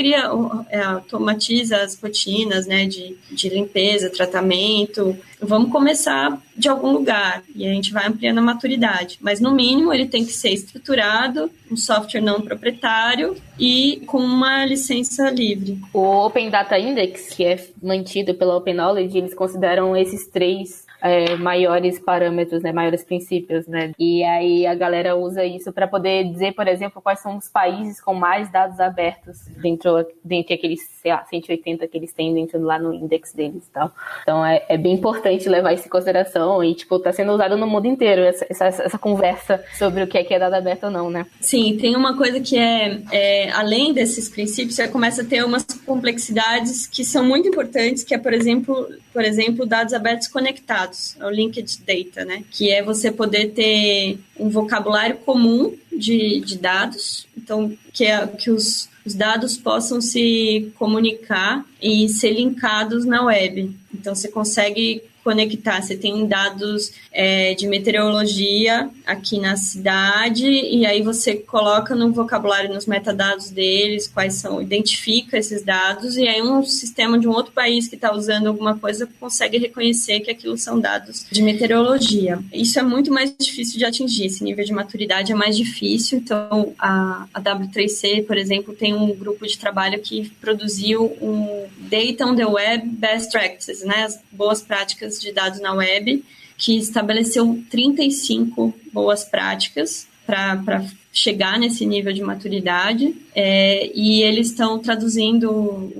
automatiza as rotinas, né, de limpeza, tratamento. Vamos começar de algum lugar e a gente vai ampliando a maturidade. Mas, no mínimo, ele tem que ser estruturado, um software não proprietário e com uma licença livre. O Open Data Index, que é mantido pela Open Knowledge, eles consideram esses 3 maiores parâmetros, né, maiores princípios, né? E aí a galera usa isso para poder dizer, por exemplo, quais são os países com mais dados abertos dentre aqueles, 180 que eles têm dentro lá no index deles e tal. Então é bem importante levar isso em consideração e, tá sendo usado no mundo inteiro essa conversa sobre o que é dado aberto ou não, né? Sim, tem uma coisa que além desses princípios, você começa a ter umas complexidades que são muito importantes, que é, por exemplo, dados abertos conectados, o linked data, né? Que é você poder ter um vocabulário comum de dados, então que os dados possam se comunicar e ser linkados na web. Então você consegue conectar, você tem dados de meteorologia aqui na cidade e aí você coloca no vocabulário, nos metadados deles, identifica esses dados e aí um sistema de um outro país que está usando alguma coisa consegue reconhecer que aquilo são dados de meteorologia. Isso é muito mais difícil de atingir, esse nível de maturidade é mais difícil, então a W3C, por exemplo, tem um grupo de trabalho que produziu um Data on the Web Best Practices, né, as boas práticas de dados na web, que estabeleceu 35 boas práticas para chegar nesse nível de maturidade, e eles estão traduzindo,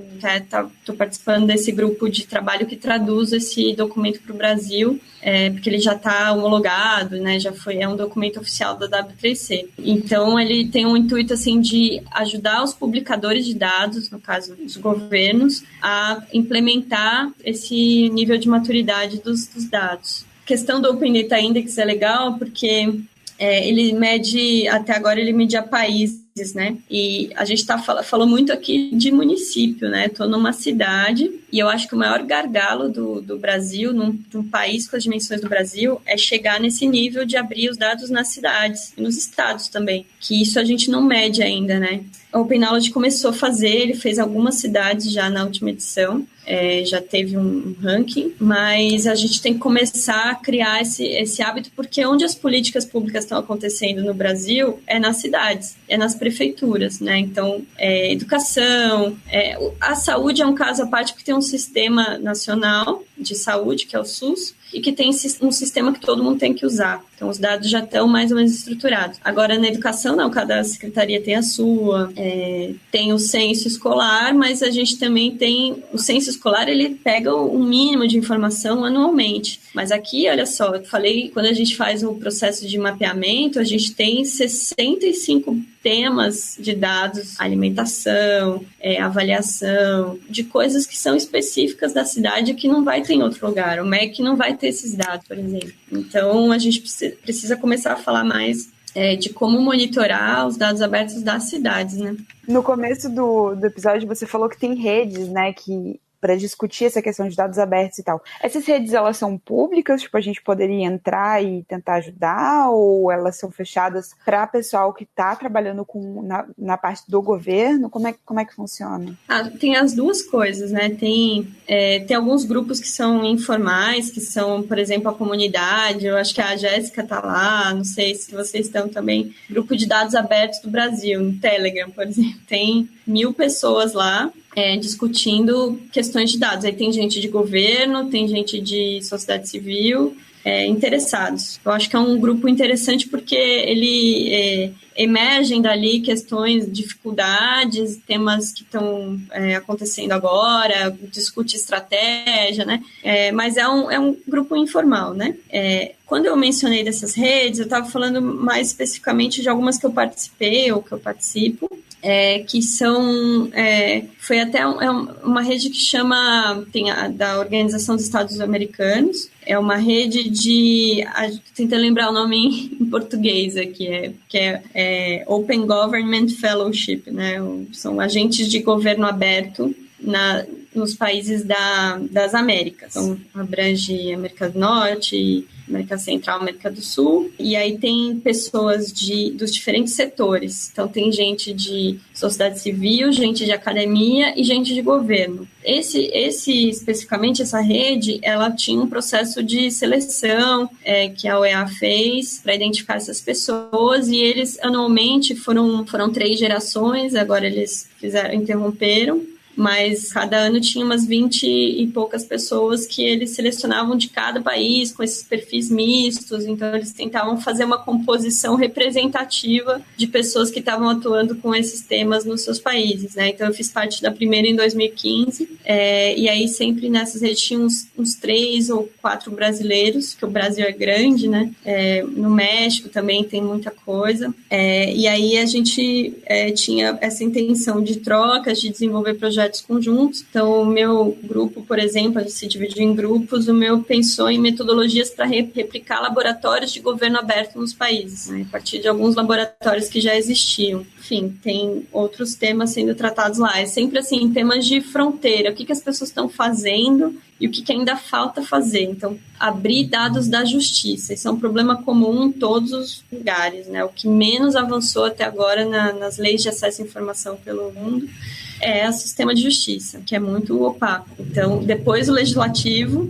estou participando desse grupo de trabalho que traduz esse documento para o Brasil, porque ele já está homologado, né, é um documento oficial da W3C. Então, ele tem um intuito assim, de ajudar os publicadores de dados, no caso os governos, a implementar esse nível de maturidade dos dados. A questão do Open Data Index é legal porque até agora ele media países, né? E a gente falou muito aqui de município, né? Estou numa cidade e eu acho que o maior gargalo do Brasil, de um país com as dimensões do Brasil, é chegar nesse nível de abrir os dados nas cidades e nos estados também, que isso a gente não mede ainda, né? O Open Knowledge começou a fazer, ele fez algumas cidades já na última edição, já teve um ranking, mas a gente tem que começar a criar esse hábito, porque onde as políticas públicas estão acontecendo no Brasil é nas cidades, é nas prefeituras, né? Então, educação, a saúde é um caso à parte, porque tem um sistema nacional de saúde, que é o SUS, e que tem um sistema que todo mundo tem que usar. Então, os dados já estão mais ou menos estruturados. Agora, na educação, não. Cada secretaria tem a sua, tem o censo escolar, mas a gente também tem... O censo escolar, ele pega um mínimo de informação anualmente. Mas aqui, olha só, eu falei, quando a gente faz um processo de mapeamento, a gente tem 65 temas de dados, alimentação, avaliação, de coisas que são específicas da cidade que não vai ter em outro lugar. O MEC não vai ter esses dados, por exemplo. Então, a gente precisa começar a falar mais de como monitorar os dados abertos das cidades, né? No começo do episódio, você falou que tem redes, né, para discutir essa questão de dados abertos e tal. Essas redes, elas são públicas? Tipo, a gente poderia entrar e tentar ajudar? Ou elas são fechadas para pessoal que está trabalhando na parte do governo? Como é que funciona? Tem as duas coisas, né? Tem alguns grupos que são informais, que são, por exemplo, a comunidade. Eu acho que a Jéssica está lá, não sei se vocês estão também. Grupo de dados abertos do Brasil, no Telegram, por exemplo. Tem 1.000 pessoas lá, discutindo questões de dados. Aí tem gente de governo, tem gente de sociedade civil, interessados. Eu acho que é um grupo interessante porque ele emergem dali questões, dificuldades, temas que estão acontecendo agora, discute estratégia, né? Mas é um grupo informal, né? Quando eu mencionei dessas redes, eu estava falando mais especificamente de algumas que eu participei ou que eu participo, que são... foi até uma rede que chama... da Organização dos Estados Americanos. É uma rede de... tentando lembrar o nome em português aqui, que é Open Government Fellowship, né? São agentes de governo aberto nos países das Américas. Então, abrange América do Norte, América Central, América do Sul, e aí tem pessoas dos diferentes setores. Então, tem gente de sociedade civil, gente de academia e gente de governo. Especificamente, essa rede, ela tinha um processo de seleção que a OEA fez para identificar essas pessoas, e eles, anualmente, foram 3 gerações, agora eles interromperam, mas cada ano tinha umas 20 e poucas pessoas que eles selecionavam de cada país, com esses perfis mistos. Então eles tentavam fazer uma composição representativa de pessoas que estavam atuando com esses temas nos seus países, né? Então eu fiz parte da primeira em 2015, e aí sempre nessas redes tinha uns 3 ou 4 brasileiros, que o Brasil é grande, né? No México também tem muita coisa, e aí a gente tinha essa intenção de trocas, de desenvolver projetos conjuntos. Então, o meu grupo, por exemplo, a gente se dividiu em grupos, o meu pensou em metodologias para replicar laboratórios de governo aberto nos países, né, a partir de alguns laboratórios que já existiam. Enfim, tem outros temas sendo tratados lá. É sempre assim, temas de fronteira, o que as pessoas estão fazendo e o que ainda falta fazer. Então, abrir dados da justiça, isso é um problema comum em todos os lugares, né? O que menos avançou até agora nas leis de acesso à informação pelo mundo é o sistema de justiça, que é muito opaco. Então, depois o legislativo,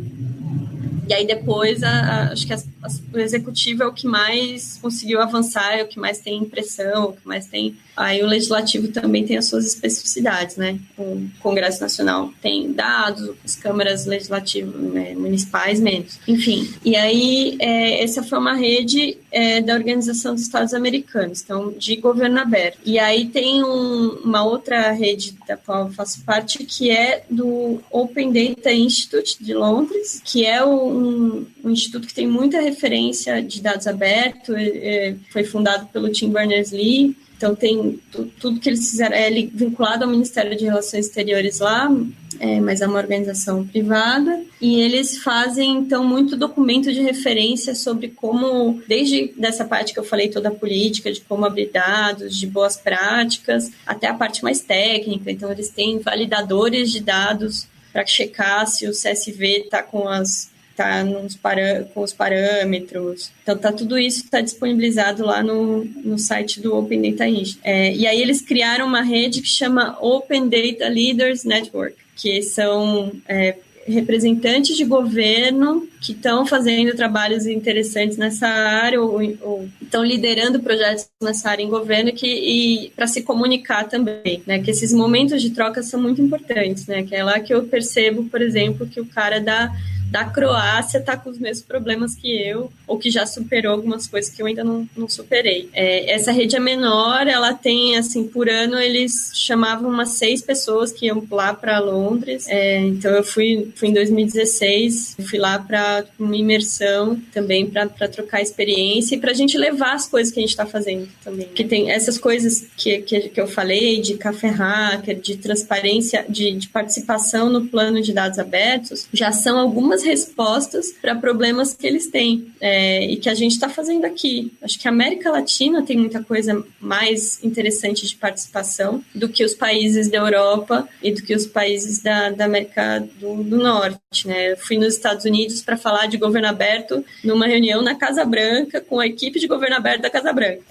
e aí depois acho que o executivo é o que mais conseguiu avançar, é o que mais tem impressão, o que mais tem... Aí o legislativo também tem as suas especificidades, né? O Congresso Nacional tem dados, as câmaras legislativas, né, municipais menos. Enfim, e aí essa foi uma rede da Organização dos Estados Americanos, então de governo aberto. E aí tem uma outra rede da qual eu faço parte, que é do Open Data Institute de Londres, que é um instituto que tem muita referência de dados abertos, foi fundado pelo Tim Berners-Lee. Então, tem tudo que eles fizeram vinculado ao Ministério de Relações Exteriores lá, mas é uma organização privada, e eles fazem, então, muito documento de referência sobre como, desde dessa parte que eu falei, toda a política, de como abrir dados, de boas práticas, até a parte mais técnica. Então, eles têm validadores de dados para checar se o CSV está com os parâmetros. Então, tudo isso está disponibilizado lá no site do Open Data Institute. E aí eles criaram uma rede que chama Open Data Leaders Network, que são representantes de governo que estão fazendo trabalhos interessantes nessa área ou estão liderando projetos nessa área em governo e para se comunicar também, né? Que esses momentos de troca são muito importantes, né? Que é lá que eu percebo, por exemplo, que o cara da Croácia está com os mesmos problemas que eu, ou que já superou algumas coisas que eu ainda não superei. Essa rede é menor, ela tem, assim, por ano eles chamavam umas 6 pessoas que iam lá para Londres. Então eu fui em 2016, fui lá para uma imersão também para trocar experiência e para a gente levar as coisas que a gente está fazendo também. Que tem essas coisas que eu falei, de café hacker, de transparência, de participação no plano de dados abertos, já são algumas respostas para problemas que eles têm e que a gente está fazendo aqui. Acho que a América Latina tem muita coisa mais interessante de participação do que os países da Europa e do que os países da América do Norte, né? Eu fui nos Estados Unidos para falar de governo aberto numa reunião na Casa Branca com a equipe de governo aberto da Casa Branca.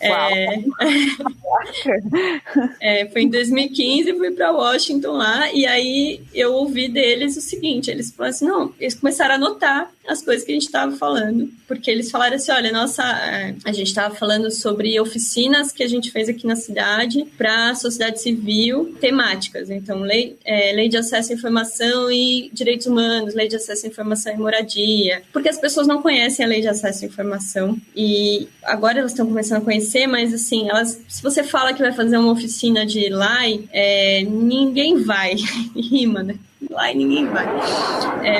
Foi em 2015, fui para Washington lá e aí eu ouvi deles o seguinte, eles falaram assim, não, eles começaram a anotar as coisas que a gente estava falando, porque eles falaram assim, olha, a gente estava falando sobre oficinas que a gente fez aqui na cidade para a sociedade civil temáticas, então lei de acesso à informação e direitos humanos, lei de acesso à informação e moradia, porque as pessoas não conhecem a lei de acesso à informação e agora elas estão começando a conhecer, mas assim, se você fala que vai fazer uma oficina de LAI, ninguém vai, rima, né? Lá e ninguém vai,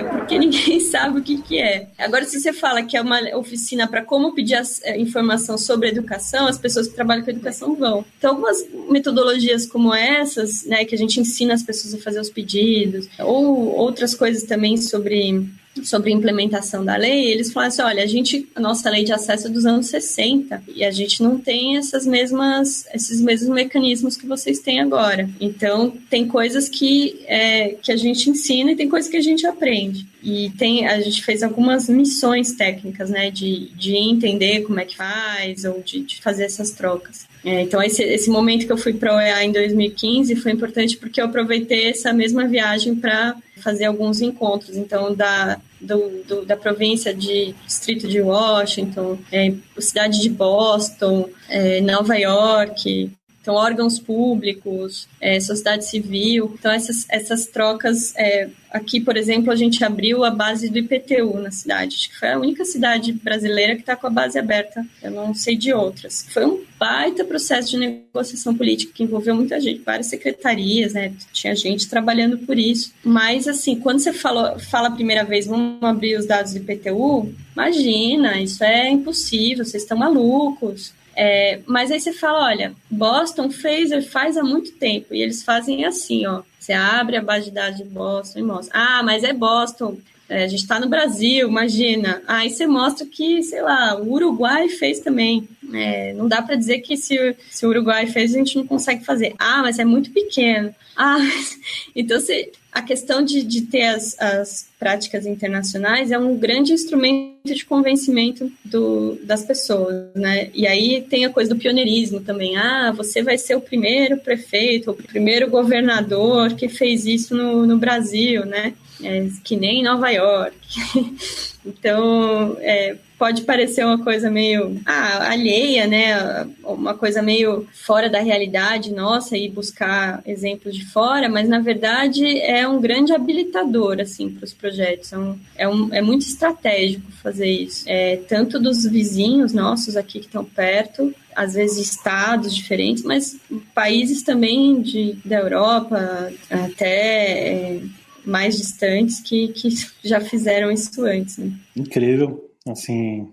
porque ninguém sabe o que é. Agora, se você fala que é uma oficina para como pedir informação sobre educação, as pessoas que trabalham com educação vão. Então, algumas metodologias como essas, né, que a gente ensina as pessoas a fazer os pedidos, ou outras coisas também sobre implementação da lei, eles falam assim, olha, a nossa lei de acesso é dos anos 60 e a gente não tem esses mesmos mecanismos que vocês têm agora. Então, tem coisas que a gente ensina e tem coisas que a gente aprende. E a gente fez algumas missões técnicas, né, de entender como é que faz ou de fazer essas trocas. Então, esse momento que eu fui para a OEA em 2015 foi importante porque eu aproveitei essa mesma viagem para fazer alguns encontros. Então, da província de Distrito de Washington, cidade de Boston, Nova York, então órgãos públicos, sociedade civil. Então, essas trocas... Aqui, por exemplo, a gente abriu a base do IPTU na cidade. Acho que foi a única cidade brasileira que está com a base aberta. Eu não sei de outras. Foi um baita processo de negociação política que envolveu muita gente, várias secretarias, né? Tinha gente trabalhando por isso. Mas, assim, quando você fala a primeira vez, vamos abrir os dados do IPTU, imagina, isso é impossível, vocês estão malucos. Mas aí você fala, olha, Boston faz há muito tempo, e eles fazem assim, ó, você abre a base de dados de Boston e mostra, mas é Boston, a gente está no Brasil, imagina, aí você mostra que, sei lá, o Uruguai fez também, não dá para dizer que se o Uruguai fez, a gente não consegue fazer, mas é muito pequeno, então a questão de ter as práticas internacionais é um grande instrumento de convencimento das pessoas, né? E aí tem a coisa do pioneirismo também. Você vai ser o primeiro prefeito, o primeiro governador que fez isso no Brasil, né? Que nem em Nova York. Então, pode parecer uma coisa meio alheia, né? Uma coisa meio fora da realidade nossa e buscar exemplos de fora, mas na verdade é um grande habilitador assim, para os projetos. É muito estratégico fazer isso. Tanto dos vizinhos nossos aqui que estão perto, às vezes estados diferentes, mas países também da Europa, até mais distantes, que já fizeram isso antes. Né? Incrível, assim...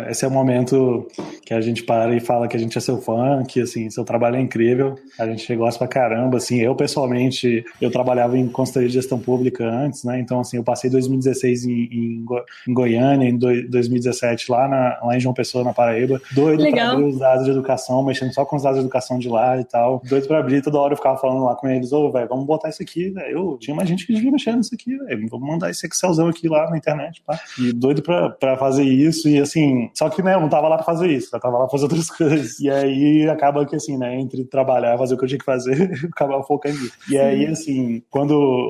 Esse é o momento que a gente para e fala que a gente é seu fã, que assim, seu trabalho é incrível, a gente gosta pra caramba, assim, eu pessoalmente, eu trabalhava em consultoria de gestão pública antes, né, então assim, eu passei 2016 em Goiânia, em 2017 lá em João Pessoa, na Paraíba, doido pra abrir os dados de educação, mexendo só com os dados de educação de lá e tal, doido pra abrir, toda hora eu ficava falando lá com eles, velho, vamos botar isso aqui, velho, tinha mais gente que devia mexer nisso aqui, velho, vamos mandar esse Excelzão aqui lá na internet, pá, e doido pra fazer isso, e assim, só que, né, eu não tava lá pra fazer isso, eu tava lá pra fazer outras coisas. E aí, acaba que, assim, né, entre trabalhar e fazer o que eu tinha que fazer, eu acabava focando nisso. E aí, assim,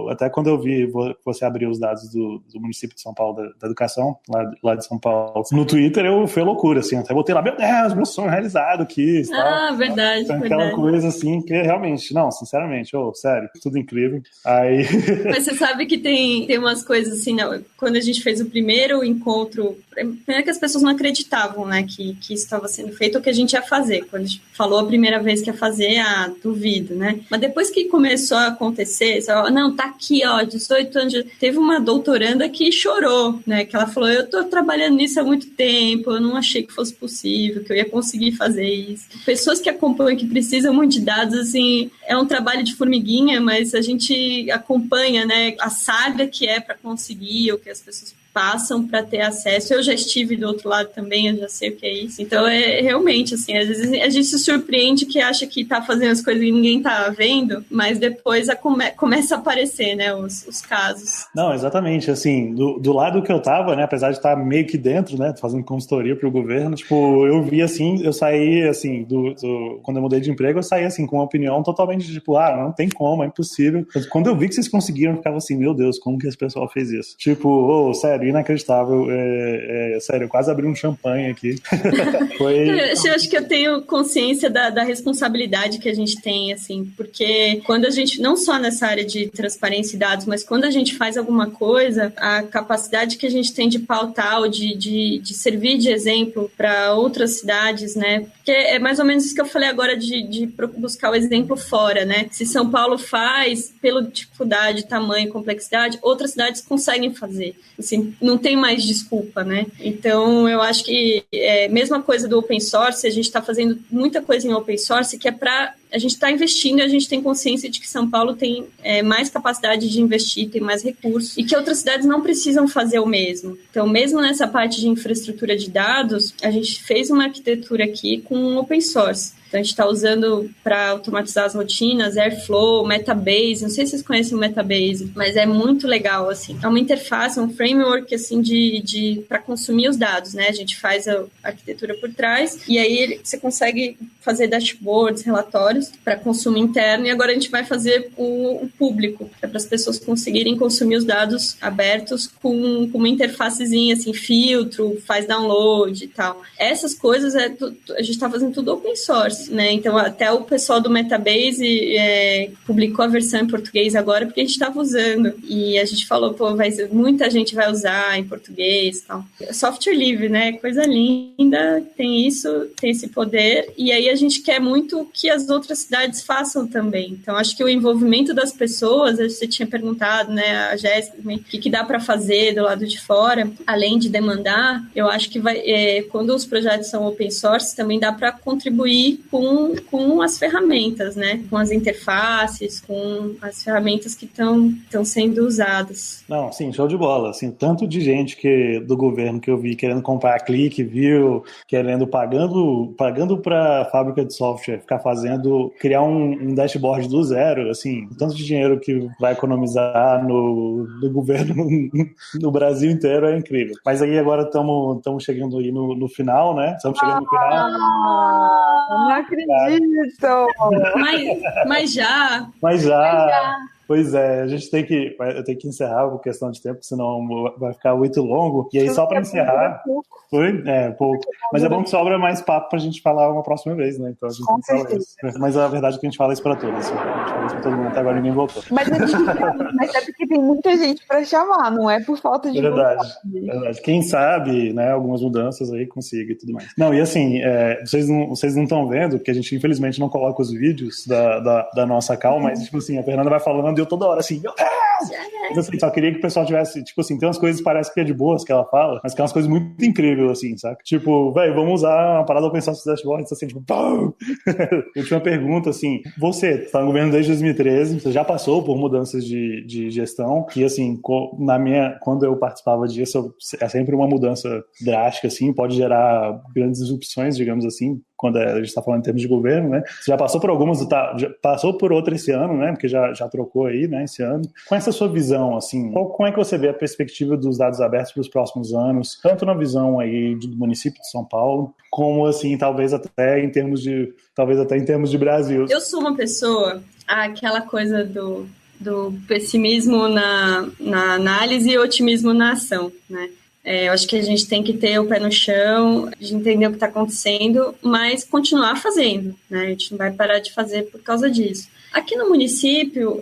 até quando eu vi você abrir os dados do município de São Paulo, da educação, lá de São Paulo, no Twitter, foi loucura, assim, até botei lá, meu Deus, meu sonho realizado aqui, tal. Verdade, então, verdade. Aquela coisa, assim, que realmente, não, sinceramente, sério, tudo incrível. Aí... Mas você sabe que tem umas coisas, assim, né, quando a gente fez o primeiro encontro, primeiro que as pessoas não acreditavam, né, que isso estava sendo feito ou que a gente ia fazer. Quando a gente falou a primeira vez que ia fazer, duvido, né? Mas depois que começou a acontecer, você falou, não, tá aqui, 18 anos. Teve uma doutoranda que chorou, né? Que ela falou, eu tô trabalhando nisso há muito tempo, eu não achei que fosse possível, que eu ia conseguir fazer isso. Pessoas que acompanham, que precisam muito de dados, assim, é um trabalho de formiguinha, mas a gente acompanha, né, a saga que é para conseguir, o que as pessoas passam para ter acesso. Eu já estive do outro lado também, eu já sei o que é isso. Então, realmente, assim, às vezes a gente se surpreende que acha que tá fazendo as coisas e ninguém tá vendo, mas depois começa a aparecer, né, os casos. Não, exatamente, assim, do lado que eu tava, né, apesar de estar meio que dentro, né, fazendo consultoria pro governo, tipo, eu vi, assim, eu saí, assim, quando eu mudei de emprego, eu saí, assim, com uma opinião totalmente, tipo, não tem como, é impossível. Quando eu vi que vocês conseguiram, eu ficava assim, meu Deus, como que esse pessoal fez isso? Tipo, sério, inacreditável, sério, eu quase abri um champanhe aqui. Eu acho que eu tenho consciência da responsabilidade que a gente tem, assim, porque quando a gente, não só nessa área de transparência e dados, mas quando a gente faz alguma coisa, a capacidade que a gente tem de pautar ou de servir de exemplo para outras cidades, né, porque é mais ou menos isso que eu falei agora de buscar o exemplo fora, né, se São Paulo faz, pela dificuldade, tamanho, complexidade, outras cidades conseguem fazer, assim, não tem mais desculpa, né? Então, eu acho que mesma coisa do open source, a gente está fazendo muita coisa em open source que é para... A gente está investindo e a gente tem consciência de que São Paulo tem mais capacidade de investir, tem mais recursos, e que outras cidades não precisam fazer o mesmo. Então, mesmo nessa parte de infraestrutura de dados, a gente fez uma arquitetura aqui com open source. Então, a gente está usando para automatizar as rotinas, Airflow, Metabase. Não sei se vocês conhecem o Metabase, mas é muito legal, assim. É uma interface, um framework, assim, para consumir os dados, né? A gente faz a arquitetura por trás e aí você consegue fazer dashboards, relatórios para consumo interno, e agora a gente vai fazer o público, para as pessoas conseguirem consumir os dados abertos com uma interfacezinha, assim, filtro, faz download e tal. Essas coisas, a gente está fazendo tudo open source, né? Então, até o pessoal do Metabase publicou a versão em português agora, porque a gente estava usando. E a gente falou, muita gente vai usar em português e tal. Software livre, né? Coisa linda, tem isso, tem esse poder. E aí a gente quer muito que as outras cidades façam também. Então, acho que o envolvimento das pessoas, você tinha perguntado, né, a Jéssica, o que dá para fazer do lado de fora, além de demandar, eu acho que quando os projetos são open source, também dá para contribuir com as ferramentas, né? Com as interfaces, com as ferramentas que estão sendo usadas. Não, sim, show de bola. Assim, tanto de gente do governo que eu vi querendo comprar clique, viu, pagando para a fábrica de software, criar um dashboard do zero, assim, tanto de dinheiro que vai economizar no governo no Brasil inteiro é incrível. Mas aí agora estamos chegando aí no final, né? Estamos chegando no final. Não acredito! Mas já. Pois é, eu tenho que encerrar por questão de tempo, senão vai ficar muito longo. E aí, só para encerrar... pouco. Mas é bom que sobra mais papo pra gente falar uma próxima vez, né? Então a gente Com certeza. isso. Mas a verdade é que a gente fala isso pra todos. Assim. A gente fala isso pra todo mundo, até agora ninguém voltou. Mas é porque tem muita gente pra chamar, não é por falta de verdade. Quem sabe, né, algumas mudanças aí consiga e tudo mais. Não, e assim, vocês não estão vendo, porque a gente infelizmente não coloca os vídeos da nossa call, mas tipo assim, a Fernanda vai falando e eu toda hora assim, meu Deus! Mas assim, só queria que o pessoal tivesse, tipo assim, tem umas coisas que parece que é de boas que ela fala, mas que é umas coisas muito incríveis, assim, saca? Tipo, velho, vamos usar uma parada open source dashboard, assim, tipo, pau! Última pergunta, assim, você tá no governo desde 2013, você já passou por mudanças de gestão, e assim, quando eu participava disso, é sempre uma mudança drástica, assim, pode gerar grandes disrupções, digamos assim, quando a gente está falando em termos de governo, né? Você já passou por algumas, já passou por outra esse ano, né? Porque já trocou aí, né? Esse ano. Com essa sua visão, assim, como é que você vê a perspectiva dos dados abertos para os próximos anos, tanto na visão aí do município de São Paulo, como assim, talvez até em termos de Brasil? Eu sou uma pessoa, aquela coisa do pessimismo na análise e otimismo na ação, né? Eu acho que a gente tem que ter o pé no chão, de entender o que está acontecendo, mas continuar fazendo, né? A gente não vai parar de fazer por causa disso. Aqui no município,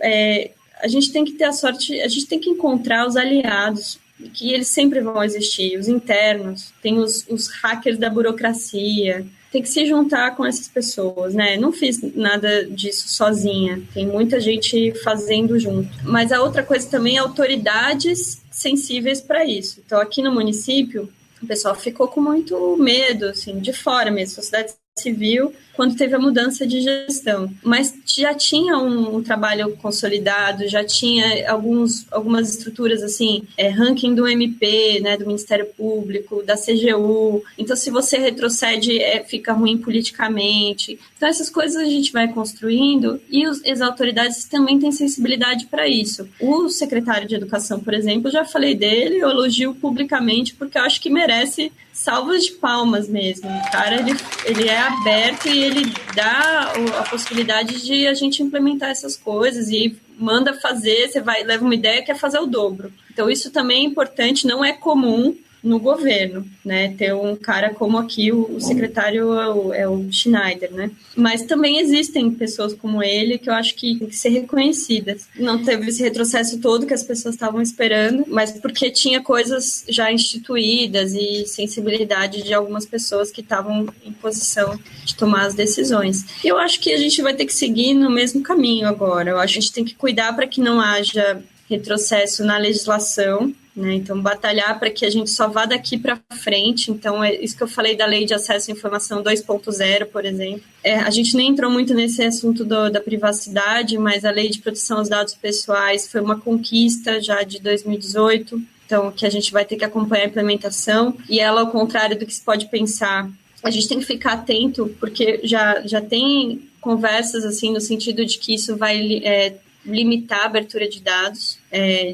a gente tem que ter a sorte, a gente tem que encontrar os aliados, que eles sempre vão existir, os internos, tem os hackers da burocracia, tem que se juntar com essas pessoas, né? Não fiz nada disso sozinha, tem muita gente fazendo junto. Mas a outra coisa também é autoridades sensíveis para isso. Então, aqui no município, o pessoal ficou com muito medo, assim, de fora mesmo, sociedade civil, quando teve a mudança de gestão. Mas já tinha um trabalho consolidado, já tinha algumas estruturas, assim, ranking do MP, né, do Ministério Público, da CGU. Então, se você retrocede, fica ruim politicamente. Então, essas coisas a gente vai construindo e as autoridades também têm sensibilidade para isso. O secretário de Educação, por exemplo, já falei dele, eu elogio publicamente, porque eu acho que merece salvas de palmas mesmo. O cara, ele é aberto e ele dá a possibilidade de a gente implementar essas coisas e manda fazer, você leva uma ideia e quer fazer o dobro. Então, isso também é importante, não é comum no governo, né, ter um cara como aqui, o secretário é o Schneider, né, mas também existem pessoas como ele que eu acho que tem que ser reconhecidas. Não teve esse retrocesso todo que as pessoas estavam esperando, mas porque tinha coisas já instituídas e sensibilidade de algumas pessoas que estavam em posição de tomar as decisões. E eu acho que a gente vai ter que seguir no mesmo caminho agora. Eu acho que a gente tem que cuidar para que não haja retrocesso na legislação, né? Então, batalhar para que a gente só vá daqui para frente. Então, é isso que eu falei da Lei de Acesso à Informação 2.0, por exemplo. A gente nem entrou muito nesse assunto da privacidade, mas a Lei de Proteção aos Dados Pessoais foi uma conquista já de 2018, então, que a gente vai ter que acompanhar a implementação. E ela, ao contrário do que se pode pensar, a gente tem que ficar atento, porque já tem conversas, assim, no sentido de que isso vai limitar a abertura de dados,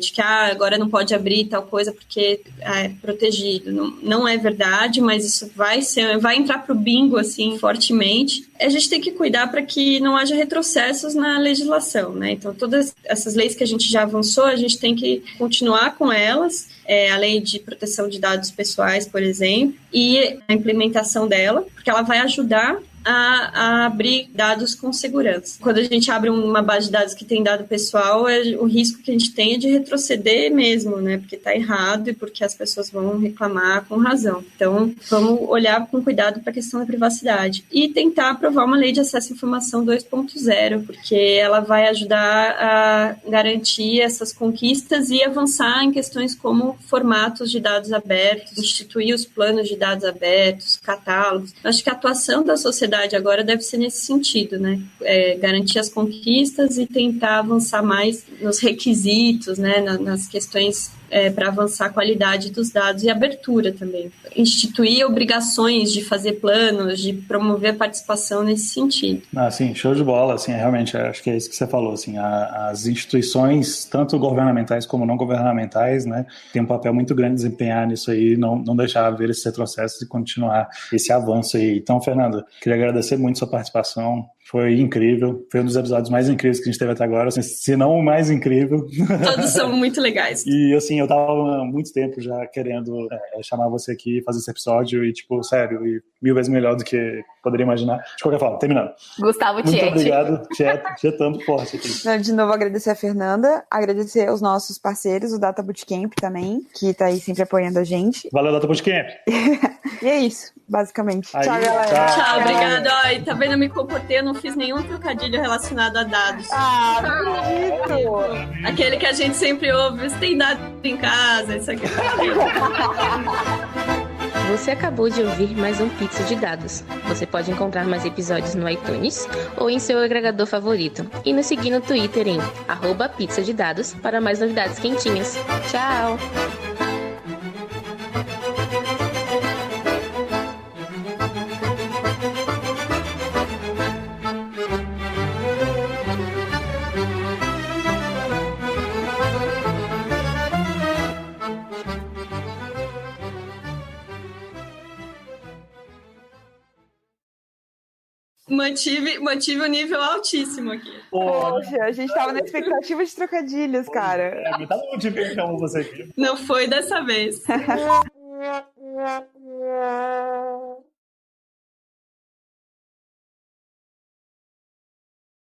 de que agora não pode abrir tal coisa porque é protegido. Não é verdade, mas isso vai entrar para o bingo assim, fortemente. A gente tem que cuidar para que não haja retrocessos na legislação, né? Então, todas essas leis que a gente já avançou, a gente tem que continuar com elas. A Lei de Proteção de Dados Pessoais, por exemplo, e a implementação dela, porque ela vai ajudar a abrir dados com segurança. Quando a gente abre uma base de dados que tem dado pessoal, o risco que a gente tem é de retroceder mesmo, né? Porque está errado e porque as pessoas vão reclamar com razão. Então, vamos olhar com cuidado para a questão da privacidade e tentar aprovar uma lei de acesso à informação 2.0, porque ela vai ajudar a garantir essas conquistas e avançar em questões como formatos de dados abertos, instituir os planos de dados abertos, catálogos. Acho que a atuação da sociedade agora deve ser nesse sentido, né? Garantir as conquistas e tentar avançar mais nos requisitos, né? Nas questões para avançar a qualidade dos dados e abertura também. Instituir obrigações de fazer planos, de promover a participação nesse sentido. Sim, show de bola, assim, realmente, acho que é isso que você falou, assim, as instituições, tanto governamentais como não governamentais, né, tem um papel muito grande de desempenhar nisso aí, não deixar haver esse retrocesso e continuar esse avanço aí. Então, Fernanda, queria agradecer muito sua participação. Foi incrível. Foi um dos episódios mais incríveis que a gente teve até agora, assim, se não o mais incrível. Todos são muito legais. E, assim, eu tava há muito tempo já querendo chamar você aqui, fazer esse episódio e, tipo, sério, e 1000 vezes melhor do que poderia imaginar. De qualquer forma, terminando. Gustavo Muito Tiete. obrigado, tietando forte aqui. De novo, agradecer a Fernanda, agradecer aos nossos parceiros, o Data Bootcamp também, que tá aí sempre apoiando a gente. Valeu, Data Bootcamp. E é isso, basicamente. Aí, tchau, galera. Tchau, obrigada. Ai, tá vendo? Eu me comportei, eu não fiz nenhum trocadilho relacionado a dados. Não acredito. Aquele que a gente sempre ouve, você tem dado em casa, isso aqui. Você acabou de ouvir mais um Pizza de Dados. Você pode encontrar mais episódios no iTunes ou em seu agregador favorito. E nos seguir no Twitter em @pizzadedados para mais novidades quentinhas. Tchau! Mantive o nível altíssimo aqui. Poxa, a gente tava na expectativa de trocadilhos, cara. Tá muito difícil chamar você aqui. Não foi dessa vez.